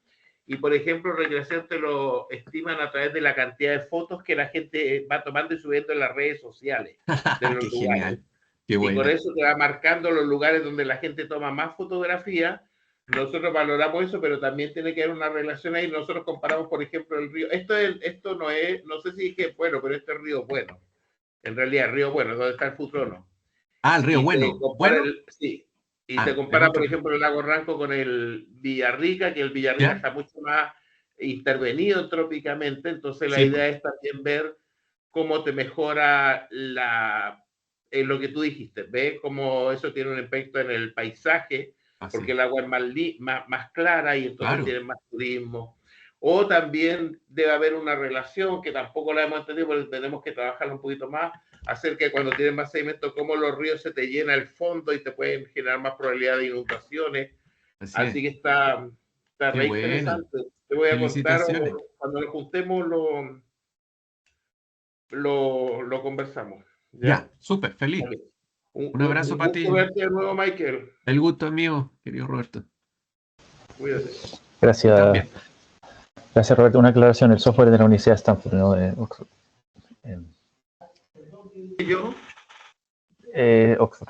Y, por ejemplo, recreación te lo estiman a través de la cantidad de fotos que la gente va tomando y subiendo en las redes sociales de los Qué lugares. genial, qué Y con buena. eso te va marcando los lugares donde la gente toma más fotografías. Nosotros valoramos eso, pero también tiene que haber una relación ahí. Nosotros comparamos, por ejemplo, el río. Esto no es, no sé si dije bueno, pero este es Río Bueno. En realidad, Río Bueno, donde está el Futrono. Ah, el río Y te Bueno. compara ¿Bueno? sí, y te Ah, es compara, por otro. ejemplo, el lago Ranco con el Villarrica, que el Villarrica ¿Ya? está mucho más intervenido trópicamente. Entonces, la Sí, idea po. es también ver cómo te mejora lo que tú dijiste, ¿ves? Cómo eso tiene un efecto en el paisaje, porque Así, el agua es más clara y entonces claro. tienen más turismo. O también debe haber una relación que tampoco la hemos entendido, porque tenemos que trabajarla un poquito más, acerca de cuando tienes más sedimento, cómo los ríos se te llena el fondo y te pueden generar más probabilidad de inundaciones. Así es. Así que está Qué re buena. interesante. Te voy a contar, Felicitaciones. cuando nos juntemos lo conversamos. ¿Ya? Ya, súper, feliz. Vale. Un abrazo Un para gusto ti. verte de nuevo, Michael. El gusto es mío, querido Roberto. Cuídate. Tú Gracias, también. gracias Roberto. Una aclaración, el software es de la Universidad de Stanford, no de Oxford. ¿Y yo? Oxford.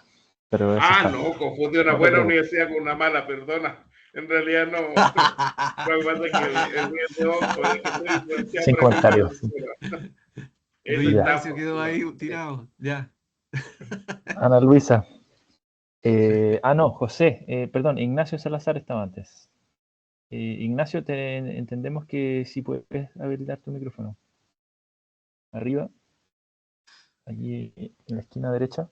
pero eso Ah, está. no, confunde una No te buena preocupes. universidad con una mala, perdona. En realidad no. Lo que pasa es que el día de hoy estoy influenciado Sin por esa comentarios. profesora. Luis Eso Ya. Ignacio estamos. quedó ahí tirado. Ya. Ana Luisa. No, José, perdón, Ignacio Salazar estaba antes. Ignacio, entendemos que sí puedes habilitar tu micrófono. Arriba, allí en la esquina derecha.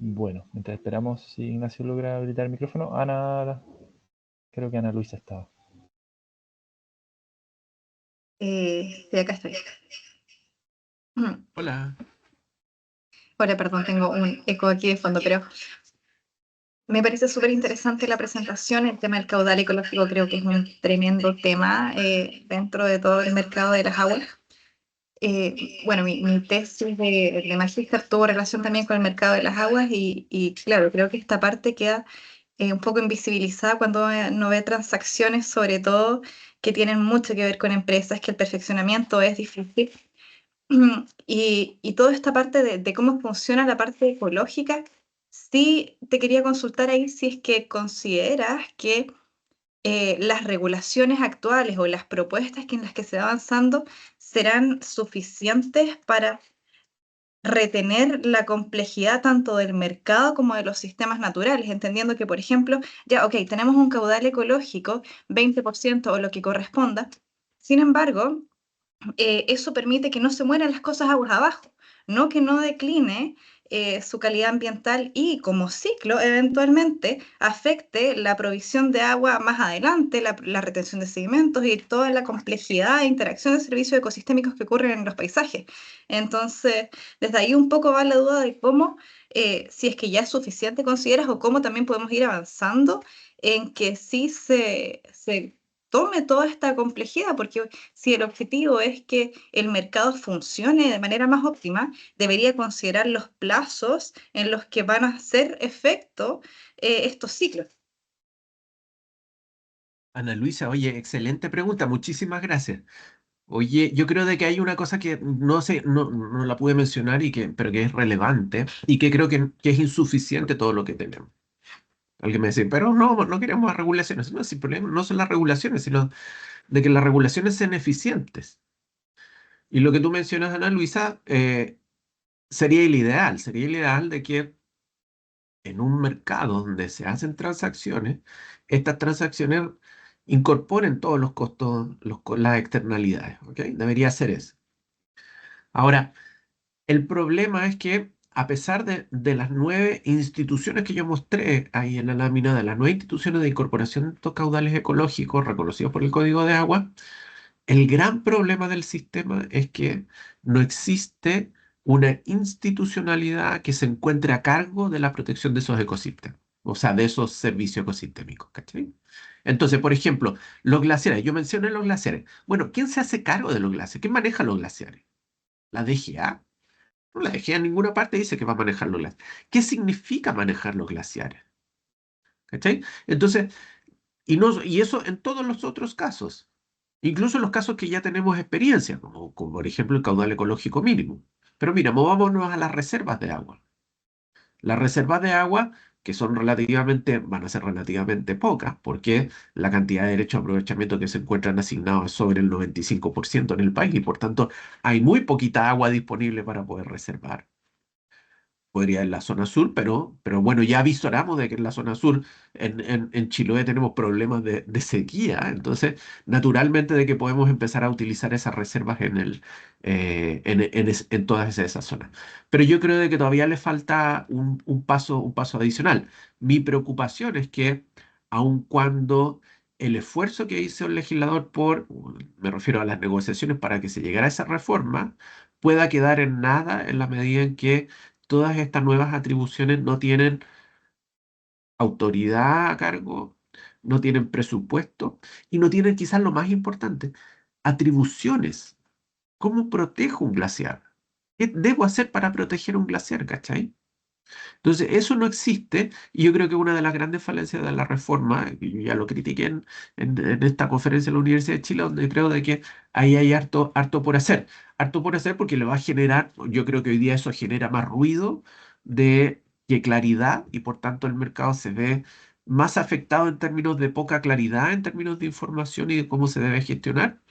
Bueno, mientras esperamos si Ignacio logra habilitar el micrófono, Ana, creo que Ana Luisa estaba. Sí, acá estoy. Hola. Hola, perdón, tengo un eco aquí de fondo, pero me parece súper interesante la presentación. El tema del caudal ecológico creo que es un tremendo tema dentro de todo el mercado de las aguas. Bueno, mi tesis de magíster tuvo relación también con el mercado de las aguas y claro, creo que esta parte queda un poco invisibilizada cuando uno ve transacciones, sobre todo que tienen mucho que ver con empresas, que el perfeccionamiento es difícil. Y toda esta parte de cómo funciona la parte ecológica, sí te quería consultar ahí si es que consideras que las regulaciones actuales o las propuestas en las que se va avanzando serán suficientes para retener la complejidad tanto del mercado como de los sistemas naturales, entendiendo que, por ejemplo, ya, ok, tenemos un caudal ecológico, 20% o lo que corresponda, sin embargo, eso permite que no se mueran las cosas aguas abajo, no que no decline su calidad ambiental y como ciclo eventualmente afecte la provisión de agua más adelante, la retención de sedimentos y toda la complejidad e interacción de servicios ecosistémicos que ocurren en los paisajes. Entonces, desde ahí un poco va la duda de cómo, si es que ya es suficiente consideras o cómo también podemos ir avanzando en que sí se tome toda esta complejidad, porque si el objetivo es que el mercado funcione de manera más óptima, debería considerar los plazos en los que van a hacer efecto estos ciclos. Ana Luisa, oye, excelente pregunta. Muchísimas gracias. Oye, yo creo de que hay una cosa que no sé, no la pude mencionar pero que es relevante y que creo que es insuficiente todo lo que tenemos. Alguien me dice, pero no queremos más regulaciones. No, si el problema no son las regulaciones, sino de que las regulaciones sean eficientes. Y lo que tú mencionas, Ana Luisa, sería el ideal de que en un mercado donde se hacen transacciones, estas transacciones incorporen todos los costos, las externalidades, ¿ok? Debería ser eso. Ahora, el problema es que a pesar de las 9 instituciones que yo mostré ahí en la lámina, de las 9 instituciones de incorporación de estos caudales ecológicos reconocidos por el Código de Agua, el gran problema del sistema es que no existe una institucionalidad que se encuentre a cargo de la protección de esos ecosistemas, o sea, de esos servicios ecosistémicos, ¿cachai? Entonces, por ejemplo, los glaciares, yo mencioné los glaciares. Bueno, ¿quién se hace cargo de los glaciares? ¿Quién maneja los glaciares? ¿La DGA? No, la DGA en ninguna parte dice que va a manejar los glaciares. ¿Qué significa manejar los glaciares? ¿Cachai? Entonces, y eso en todos los otros casos, incluso en los casos que ya tenemos experiencia, como por ejemplo el caudal ecológico mínimo. Pero mira, movámonos a las reservas de agua. Las reservas de agua, que van a ser relativamente pocas, porque la cantidad de derechos de aprovechamiento que se encuentran asignados es sobre el 95% en el país y por tanto hay muy poquita agua disponible para poder reservar. Podría en la zona sur, pero bueno, ya avisoramos de que en la zona sur, en Chiloé, tenemos problemas de sequía, entonces naturalmente de que podemos empezar a utilizar esas reservas en todas esas zonas. Pero yo creo de que todavía le falta un paso adicional. Mi preocupación es que aun cuando el esfuerzo que hizo el legislador me refiero a las negociaciones para que se llegara a esa reforma, pueda quedar en nada en la medida en que todas estas nuevas atribuciones no tienen autoridad a cargo, no tienen presupuesto y no tienen quizás lo más importante, atribuciones. ¿Cómo protejo un glaciar? ¿Qué debo hacer para proteger un glaciar, cachai? Entonces, eso no existe y yo creo que una de las grandes falencias de la reforma, y yo ya lo critiqué en esta conferencia de la Universidad de Chile, donde creo de que ahí hay harto por hacer. Harto por hacer porque le va a generar, yo creo que hoy día eso genera más ruido que claridad y por tanto el mercado se ve más afectado en términos de poca claridad, en términos de información y de cómo se debe gestionar.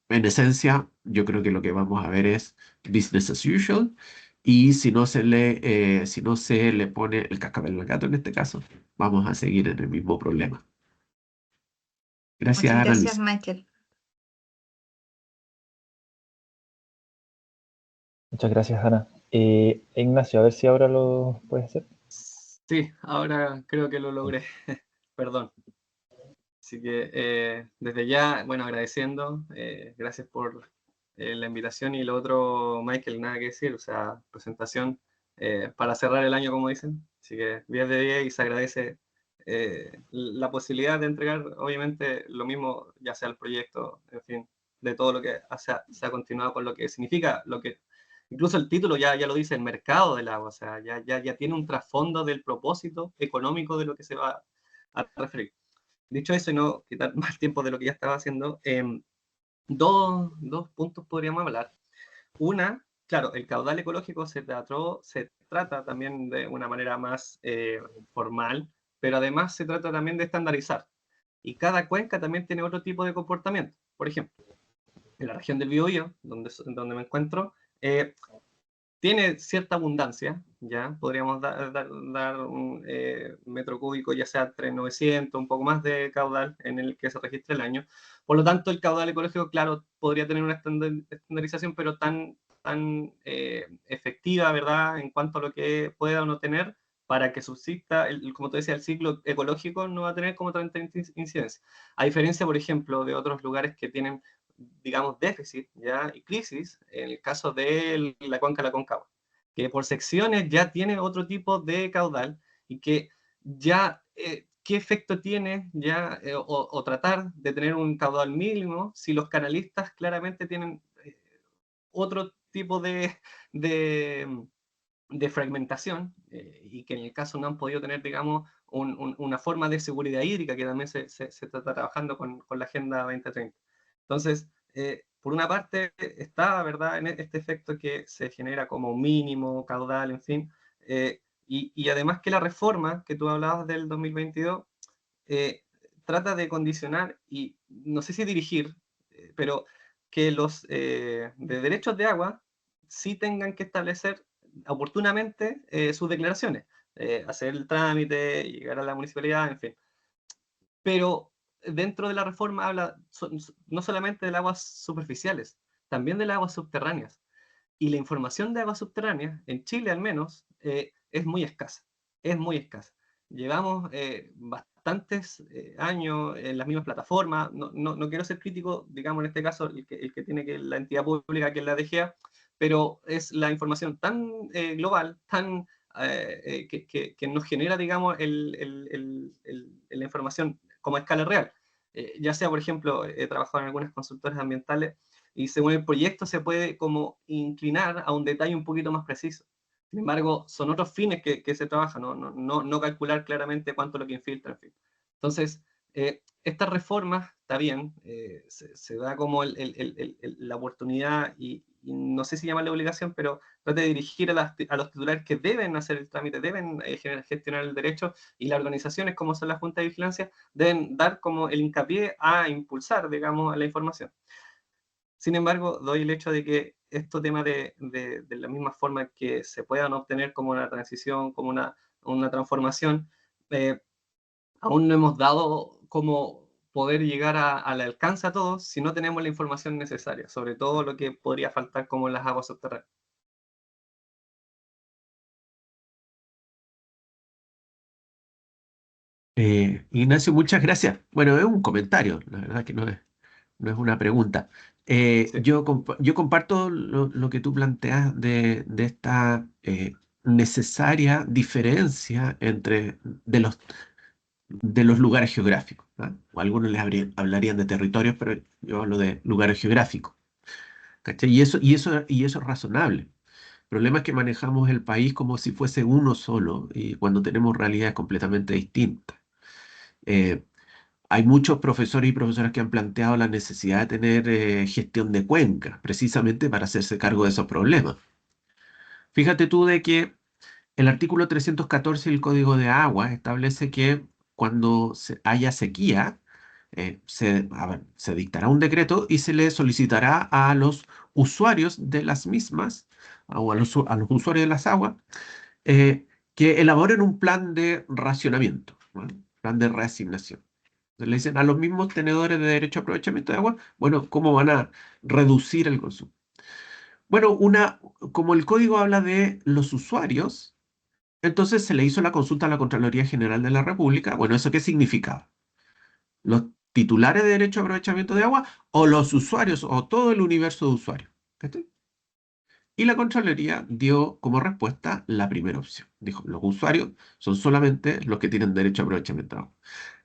En esencia, yo creo que lo que vamos a ver es business as usual. Y si no se le pone el cascabel al gato en este caso, vamos a seguir en el mismo problema. Gracias, Muchas Ana gracias, Luisa. Michael. Muchas gracias, Ana. Ignacio, a ver si ahora lo puedes hacer. Sí, ahora creo que lo logré. Perdón. Así que desde ya, bueno, agradeciendo, gracias por la invitación y lo otro, Michael, nada que decir, o sea, presentación para cerrar el año, como dicen. Así que 10 de 10 y se agradece la posibilidad de entregar, obviamente, lo mismo, ya sea el proyecto, en fin, de todo lo que se ha continuado con lo que significa, lo que incluso el título ya lo dice, el mercado del agua, o sea, ya tiene un trasfondo del propósito económico de lo que se va a referir. Dicho eso, y no quitar más tiempo de lo que ya estaba haciendo, dos puntos podríamos hablar. Una, claro, el caudal ecológico se trata también de una manera más formal, pero además se trata también de estandarizar. Y cada cuenca también tiene otro tipo de comportamiento. Por ejemplo, en la región del Biobío, donde me encuentro, tiene cierta abundancia, ya podríamos dar un metro cúbico, ya sea entre 900, un poco más de caudal en el que se registra el año. Por lo tanto, el caudal ecológico, claro, podría tener una estandarización, pero tan efectiva, ¿verdad?, en cuanto a lo que pueda o no tener, para que subsista, como te decía, el ciclo ecológico no va a tener como tanta incidencia. A diferencia, por ejemplo, de otros lugares que tienen, digamos, déficit, ¿ya? Y crisis, en el caso de la cuenca de la Concagua, que por secciones ya tiene otro tipo de caudal y que ya, ¿qué efecto tiene ya o tratar de tener un caudal mínimo si los canalistas claramente tienen otro tipo de, de fragmentación y que en el caso no han podido tener, digamos, una forma de seguridad hídrica que también se está trabajando con la Agenda 2030. Entonces, por una parte está, ¿verdad?, en este efecto que se genera como mínimo, caudal, en fin, y además que la reforma que tú hablabas del 2022 trata de condicionar y no sé si dirigir, pero que los de derechos de agua sí tengan que establecer oportunamente sus declaraciones, hacer el trámite, llegar a la municipalidad, en fin. Pero dentro de la reforma habla no solamente de las aguas superficiales, también de las aguas subterráneas. Y la información de aguas subterráneas, en Chile al menos, es muy escasa. Es muy escasa. Llevamos bastantes años en las mismas plataformas. No quiero ser crítico, digamos en este caso, el que tiene que la entidad pública, que es la DGA, pero es la información tan global, tan que nos genera, digamos, la información como a escala real. Ya sea, por ejemplo, he trabajado en algunas consultoras ambientales y según el proyecto se puede como inclinar a un detalle un poquito más preciso. Sin embargo, son otros fines que se trabajan, no calcular claramente cuánto es lo que infiltra, en fin. Entonces, estas reformas, está bien, se da como la oportunidad y no sé si llamarle obligación, pero trata de dirigir a los titulares que deben hacer el trámite, deben gestionar el derecho, y las organizaciones como son la Junta de Vigilancia deben dar como el hincapié a impulsar, digamos, la información. Sin embargo, doy el hecho de que estos temas de la misma forma que se puedan obtener como una transición, como una transformación, eh, aún no hemos dado como poder llegar al alcance a todos si no tenemos la información necesaria, sobre todo lo que podría faltar como en las aguas subterráneas. Ignacio, muchas gracias. Bueno, es un comentario, la verdad que no es una pregunta. Sí. Yo comparto lo que tú planteas de esta necesaria diferencia de los lugares geográficos, ¿no? O algunos hablarían de territorios, pero yo hablo de lugares geográficos. ¿Cachai? Y eso es razonable. problema es que manejamos el país como si fuese uno solo y cuando tenemos realidades completamente distintas. Eh, Hay muchos profesores y profesoras que han planteado la necesidad de tener gestión de cuencas, precisamente para hacerse cargo de esos problemas. Fíjate tú de que el artículo 314 del Código de Agua establece que cuando haya sequía, se dictará un decreto y se le solicitará a los usuarios de las mismas, o a los usuarios de las aguas, que elaboren un plan de racionamiento, ¿no? Plan de reasignación. Entonces le dicen a los mismos tenedores de derecho a aprovechamiento de agua, bueno, ¿cómo van a reducir el consumo? Bueno, como el código habla de los usuarios, entonces se le hizo la consulta a la Contraloría General de la República. Bueno, ¿eso qué significaba? ¿Los titulares de derecho a aprovechamiento de agua o los usuarios o todo el universo de usuarios? ¿Cachai? Y la Contraloría dio como respuesta la primera opción. Dijo, los usuarios son solamente los que tienen derecho a aprovechamiento de agua.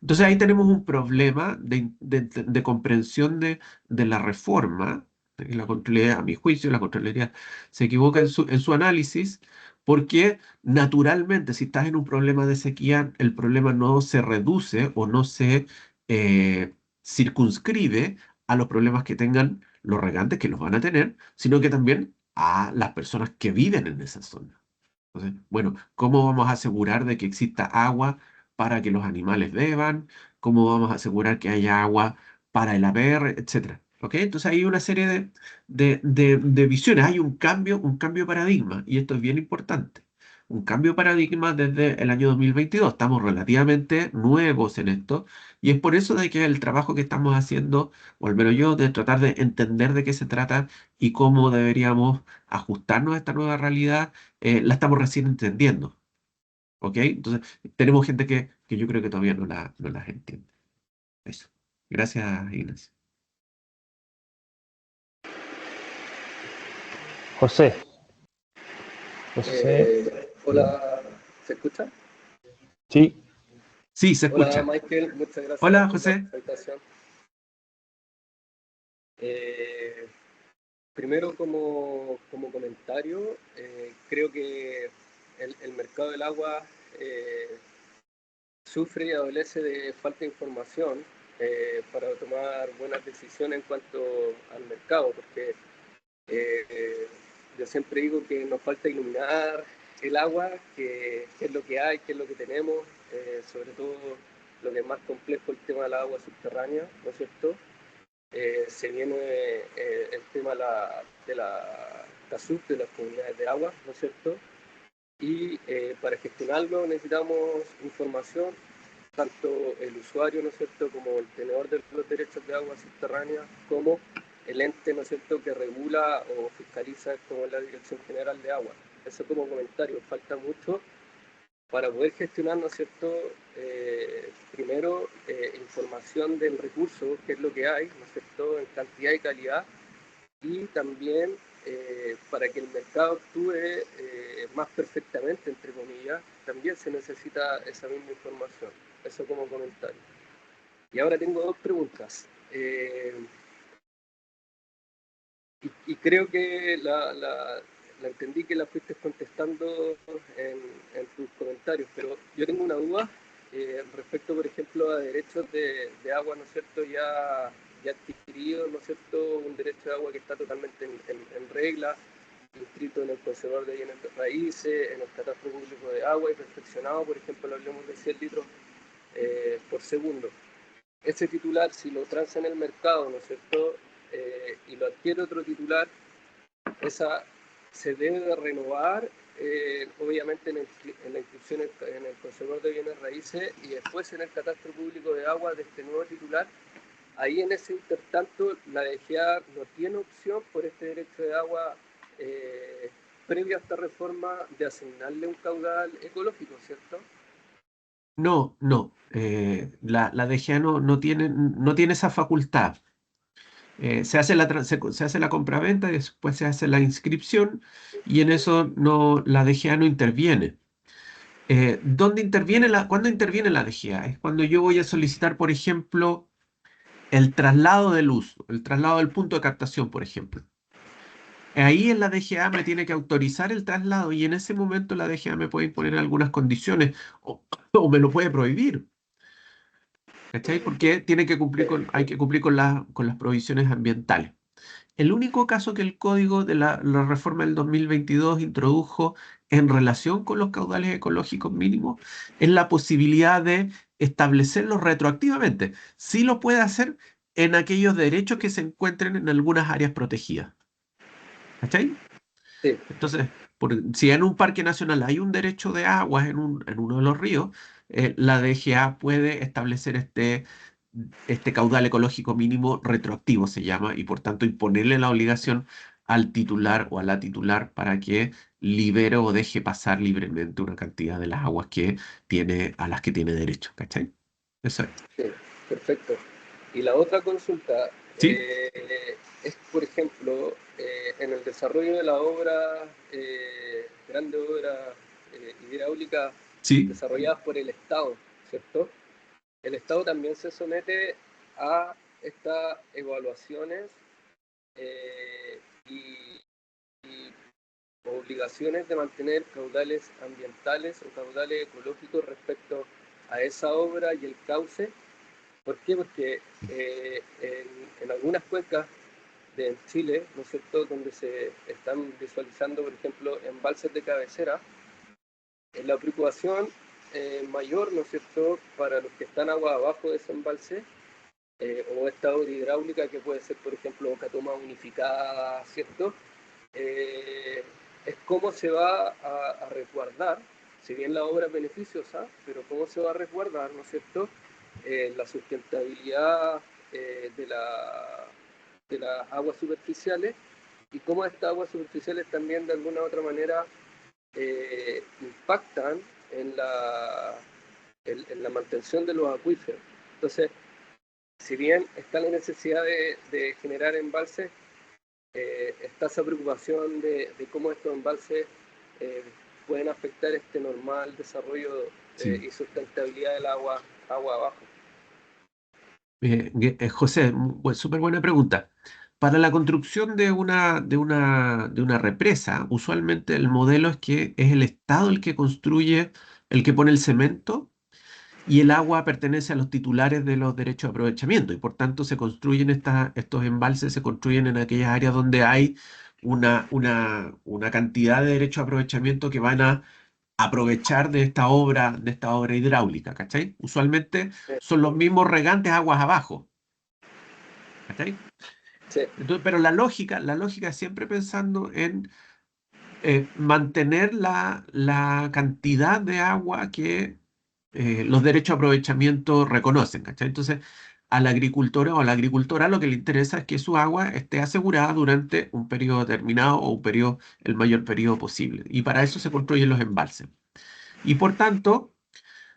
Entonces ahí tenemos un problema de comprensión de la reforma. Y la Contraloría, a mi juicio, la Contraloría se equivoca en su análisis, porque naturalmente si estás en un problema de sequía, el problema no se reduce o no se eh, circunscribe a los problemas que tengan los regantes, que los van a tener, sino que también a las personas que viven en esa zona. Entonces, bueno, ¿cómo vamos a asegurar de que exista agua para que los animales beban? ¿Cómo vamos a asegurar que haya agua para el APR, etcétera? ¿Ok? Entonces hay una serie de visiones, hay un cambio de paradigma, y esto es bien importante. Un cambio de paradigma desde el año 2022. Estamos relativamente nuevos en esto, y es por eso de que el trabajo que estamos haciendo, o al menos yo, de tratar de entender de qué se trata y cómo deberíamos ajustarnos a esta nueva realidad, la estamos recién entendiendo. ¿Ok? Entonces, tenemos gente que yo creo que todavía no las entiende. Eso. Gracias, Ignacio. José. José. Hola, ¿se escucha? Sí, Sí, se Hola, escucha. Michael, muchas gracias Hola, por la José. presentación. Primero, como comentario, creo que el mercado del agua sufre y adolece de falta de información para tomar buenas decisiones en cuanto al mercado, porque yo siempre digo que nos falta iluminar el agua, qué es lo que hay, qué es lo que tenemos, sobre todo lo que es más complejo, el tema del agua subterránea, ¿no es cierto? Se viene el tema de la CASUB, de las comunidades de agua, ¿no es cierto? Y para gestionarlo necesitamos información, tanto el usuario, ¿no es cierto?, como el tenedor de los derechos de agua subterránea, como el ente, ¿no es cierto?, que regula o fiscaliza, como la Dirección General de Agua. Eso como comentario, falta mucho para poder gestionar, ¿no es cierto?, primero información del recurso, qué es lo que hay, ¿no es cierto?, en cantidad y calidad, y también para que el mercado actúe más perfectamente, entre comillas, también se necesita esa misma información. Eso como comentario. Y ahora tengo dos preguntas. Y creo que la entendí que la fuiste contestando en tus comentarios, pero yo tengo una duda respecto, por ejemplo, a derechos de agua, ¿no es cierto?, ya adquirido, ¿no es cierto?, un derecho de agua que está totalmente en regla, inscrito en el conservador de bienes raíces, en el catastro público de agua y perfeccionado, por ejemplo, hablemos de 100 litros por segundo. Ese titular, si lo transa en el mercado, ¿no es cierto?, y lo adquiere otro titular, esa se debe de renovar, obviamente en la inscripción en el conservador de bienes raíces y después en el catastro público de agua de este nuevo titular. Ahí en ese intertanto la DGA no tiene opción por este derecho de agua previo a esta reforma de asignarle un caudal ecológico, ¿cierto? No, no. La DGA no tiene esa facultad. Se hace la compraventa y después se hace la inscripción, y en eso la DGA no interviene. ¿Cuándo interviene la DGA? Es cuando yo voy a solicitar, por ejemplo, el traslado del uso, el traslado del punto de captación, por ejemplo. ahí en la DGA me tiene que autorizar el traslado y en ese momento la DGA me puede imponer algunas condiciones o me lo puede prohibir. ¿Cachai? Porque hay que cumplir con las provisiones ambientales. El único caso que el código de la reforma del 2022 introdujo en relación con los caudales ecológicos mínimos es la posibilidad de establecerlos retroactivamente. Sí lo puede hacer en aquellos derechos que se encuentren en algunas áreas protegidas. ¿Cachai? Sí, Entonces, si en un parque nacional hay un derecho de aguas en uno de los ríos, la DGA puede establecer este caudal ecológico mínimo retroactivo, se llama, y por tanto imponerle la obligación al titular o a la titular para que libere o deje pasar libremente una cantidad de las aguas a las que tiene derecho. ¿Cachai? Eso es. sí, perfecto. Y la otra consulta ¿Sí? es, por ejemplo, en el desarrollo de la obra, grandes obras hidráulicas Sí. desarrolladas por el Estado, ¿cierto? El Estado también se somete a estas evaluaciones y obligaciones de mantener caudales ambientales o caudales ecológicos respecto a esa obra y el cauce. ¿Por qué? Porque en algunas cuencas de Chile, ¿no es cierto?, donde se están visualizando, por ejemplo, embalses de cabecera, la preocupación mayor, ¿no es cierto?, para los que están agua abajo de ese embalse, o esta obra hidráulica que puede ser, por ejemplo, Catoma unificada, ¿cierto?, es cómo se va a resguardar, si bien la obra es beneficiosa, pero cómo se va a resguardar, ¿no es cierto?, la sustentabilidad de las aguas superficiales y cómo estas aguas superficiales también de alguna u otra manera impactan en la mantención de los acuíferos. Entonces, si bien está la necesidad de generar embalses, está esa preocupación de cómo estos embalses pueden afectar este normal desarrollo Sí. y sustentabilidad del agua abajo. José, súper buena pregunta. Para la construcción de una represa, usualmente el modelo es que es el Estado el que construye, el que pone el cemento y el agua pertenece a los titulares de los derechos de aprovechamiento y por tanto se construyen estos embalses, se construyen en aquellas áreas donde hay una cantidad de derechos de aprovechamiento que van a aprovechar de esta obra hidráulica, ¿cachai? Usualmente son los mismos regantes aguas abajo, ¿cachai? Sí, Entonces, pero la lógica es siempre pensando en mantener la cantidad de agua que los derechos de aprovechamiento reconocen, ¿cachai? Entonces, al agricultor o a la agricultora lo que le interesa es que su agua esté asegurada durante un periodo determinado o el mayor periodo posible. Y para eso se construyen los embalses. Y por tanto,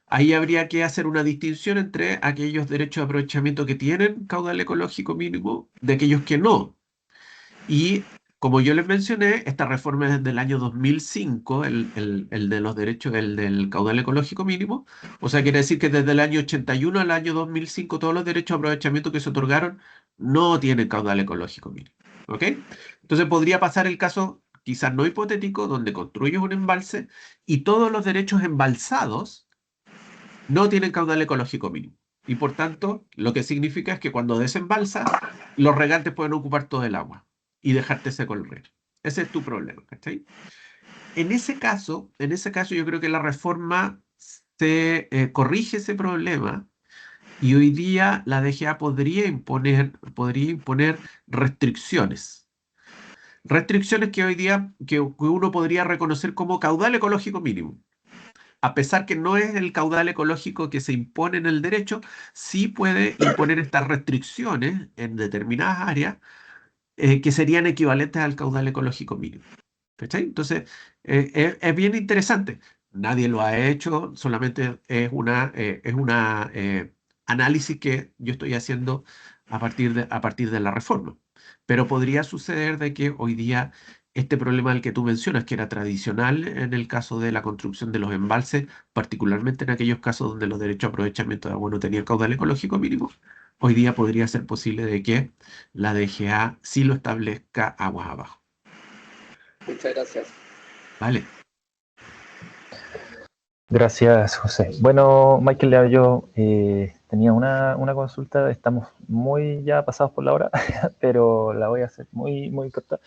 ahí habría que hacer una distinción entre aquellos derechos de aprovechamiento que tienen caudal ecológico mínimo de aquellos que no. Y como yo les mencioné, esta reforma es desde el año 2005, el de los derechos, el del caudal ecológico mínimo. O sea, quiere decir que desde el año 81 al año 2005 todos los derechos de aprovechamiento que se otorgaron no tienen caudal ecológico mínimo. ¿Ok? Entonces podría pasar el caso, quizás no hipotético, donde construyes un embalse y todos los derechos embalsados no tienen caudal ecológico mínimo. Y por tanto, lo que significa es que cuando desembalsa, los regantes pueden ocupar todo el agua y dejarte seco el río. Ese es tu problema, ¿cachai? En ese caso yo creo que la reforma se corrige ese problema y hoy día la DGA podría imponer restricciones. Restricciones que hoy día que uno podría reconocer como caudal ecológico mínimo. A pesar que no es el caudal ecológico que se impone en el derecho, sí puede imponer estas restricciones en determinadas áreas que serían equivalentes al caudal ecológico mínimo. ¿Cachai? Entonces, es bien interesante. Nadie lo ha hecho, solamente es una análisis que yo estoy haciendo a partir de la reforma. Pero podría suceder de que hoy día este problema del que tú mencionas, que era tradicional en el caso de la construcción de los embalses, particularmente en aquellos casos donde los derechos de aprovechamiento de agua no tenían caudal ecológico mínimo, hoy día podría ser posible de que la DGA sí lo establezca aguas abajo. Muchas gracias. Vale. Gracias, José. Bueno, Michael, yo tenía una consulta, estamos muy ya pasados por la hora, pero la voy a hacer muy, muy corta.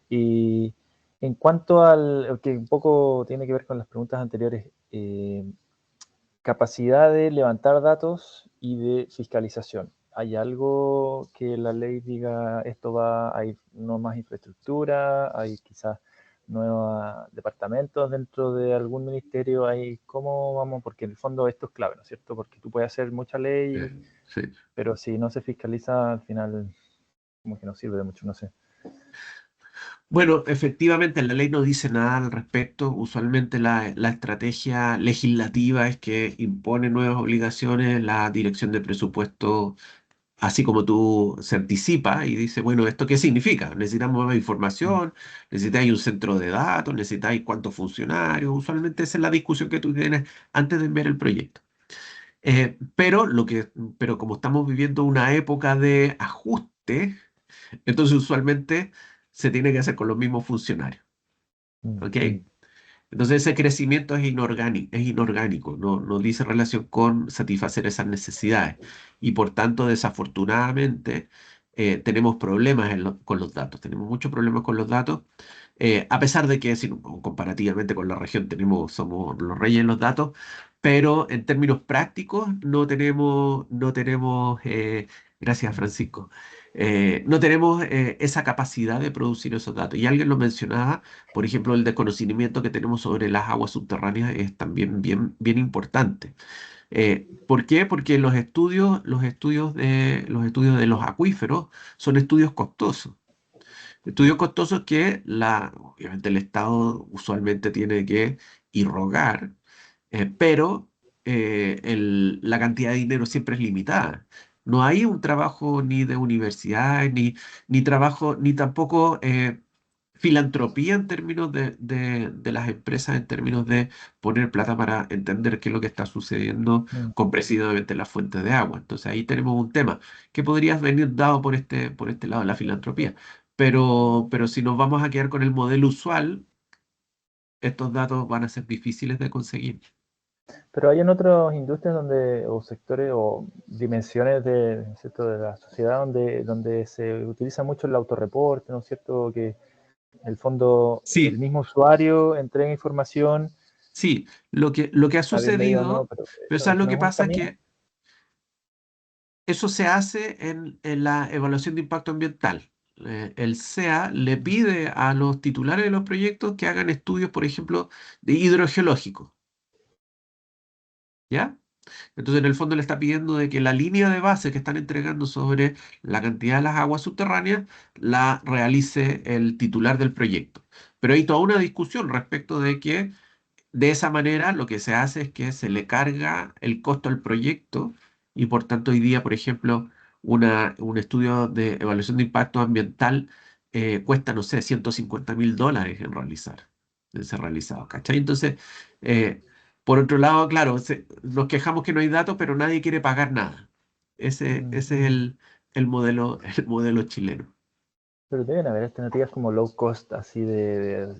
Y en cuanto al, que un poco tiene que ver con las preguntas anteriores, capacidad de levantar datos y de fiscalización. ¿Hay algo que la ley diga esto va, hay no más infraestructura, hay quizás nuevos departamentos dentro de algún ministerio? Hay, ¿cómo vamos? Porque en el fondo esto es clave, ¿no es cierto? Porque tú puedes hacer mucha ley, Sí. pero si no se fiscaliza, al final como que no sirve de mucho, no sé. Bueno, efectivamente la ley no dice nada al respecto. Usualmente la estrategia legislativa es que impone nuevas obligaciones, la dirección de presupuesto, así como tú se anticipa y dice, bueno, ¿esto qué significa? Necesitamos nueva información, necesitáis un centro de datos, necesitáis cuántos funcionarios. Usualmente esa es la discusión que tú tienes antes de enviar el proyecto. Pero como estamos viviendo una época de ajuste, entonces usualmente se tiene que hacer con los mismos funcionarios. ¿Ok? Entonces ese crecimiento es inorgánico, no dice relación con satisfacer esas necesidades. Y por tanto, desafortunadamente, tenemos problemas con los datos, tenemos muchos problemas con los datos, a pesar de que comparativamente con la región somos los reyes en los datos, pero en términos prácticos gracias Francisco, no tenemos esa capacidad de producir esos datos. Y alguien lo mencionaba, por ejemplo, el desconocimiento que tenemos sobre las aguas subterráneas es también bien importante. ¿Por qué? Porque los estudios de los acuíferos son estudios costosos. Estudios costosos que obviamente el Estado usualmente tiene que irrogar, pero la cantidad de dinero siempre es limitada. No hay un trabajo ni de universidad, ni trabajo, ni tampoco filantropía en términos de las empresas, en términos de poner plata para entender qué es lo que está sucediendo con precisamente las fuentes de agua. Entonces ahí tenemos un tema que podría venir dado por este lado de la filantropía. Pero si nos vamos a quedar con el modelo usual, estos datos van a ser difíciles de conseguir. Pero hay en otras industrias o sectores o dimensiones ¿cierto?, de la sociedad donde se utiliza mucho el autorreporte, ¿no es cierto? Que en el fondo el Sí, mismo usuario entrega información, sí, lo que ha está bien medido o no, sucedido, pero pero eso ¿sabes lo no que es un pasa? camino. Que eso se hace en la evaluación de impacto ambiental. El SEA le pide a los titulares de los proyectos que hagan estudios, por ejemplo, de hidrogeológicos, ¿ya? Entonces, en el fondo le está pidiendo de que la línea de base que están entregando sobre la cantidad de las aguas subterráneas la realice el titular del proyecto. Pero hay toda una discusión respecto de que de esa manera lo que se hace es que se le carga el costo al proyecto y por tanto hoy día, por ejemplo, un estudio de evaluación de impacto ambiental cuesta, no sé, $150.000 en ser realizado, ¿cachai? Entonces, por otro lado, claro, nos quejamos que no hay datos, pero nadie quiere pagar nada. Ese es el modelo chileno. Pero deben haber alternativas como low cost, así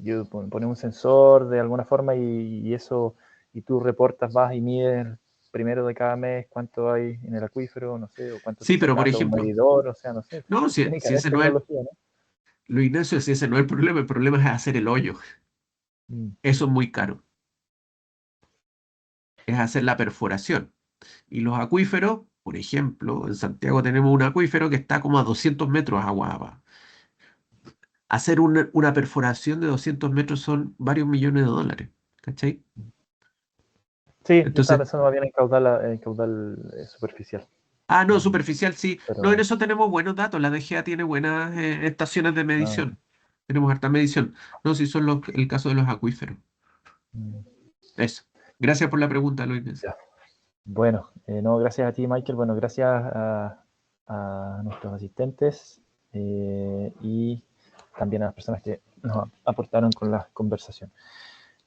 yo poner un sensor de alguna forma y eso, y tú reportas, vas y mides primero de cada mes cuánto hay en el acuífero, no sé, o cuánto se Sí, está pero por sacando, un ejemplo, medidor, o sea, no sé. no, si, Tiene que si haber ese no es, tecnología, ¿no? lo Ignacio, si ese no es el problema es hacer el hoyo. Mm. Eso es muy caro. Es hacer la perforación. Y los acuíferos, por ejemplo, en Santiago tenemos un acuífero que está como a 200 metros agua abajo. Hacer una perforación de 200 metros son varios millones de dólares. ¿Cachai? Sí, yo estaba Entonces, pensando más bien en caudal superficial. no, superficial sí. No, en Pero, eso tenemos buenos datos. La DGA tiene buenas estaciones de no. medición. Tenemos harta medición. No, si son el caso de los acuíferos. Eso. Gracias por la pregunta, Luis. Ya. Bueno, no, gracias a ti, Michael. Bueno, gracias a nuestros asistentes y también a las personas que nos aportaron con la conversación.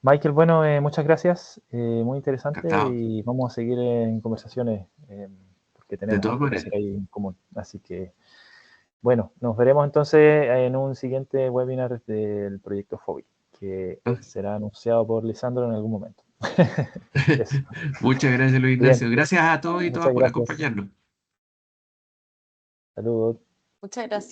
Michael, bueno, muchas gracias, muy interesante Encantado. y vamos a seguir en conversaciones porque De tenemos todas harto que maneras. hacer ahí en común. Así que Bueno, nos veremos entonces en un siguiente webinar del proyecto FOBI, que será anunciado por Lisandro en algún momento. Eso. Muchas gracias, Luis Bien. Ignacio. Gracias a todos y Muchas todas por gracias. acompañarnos. Saludos. Muchas gracias.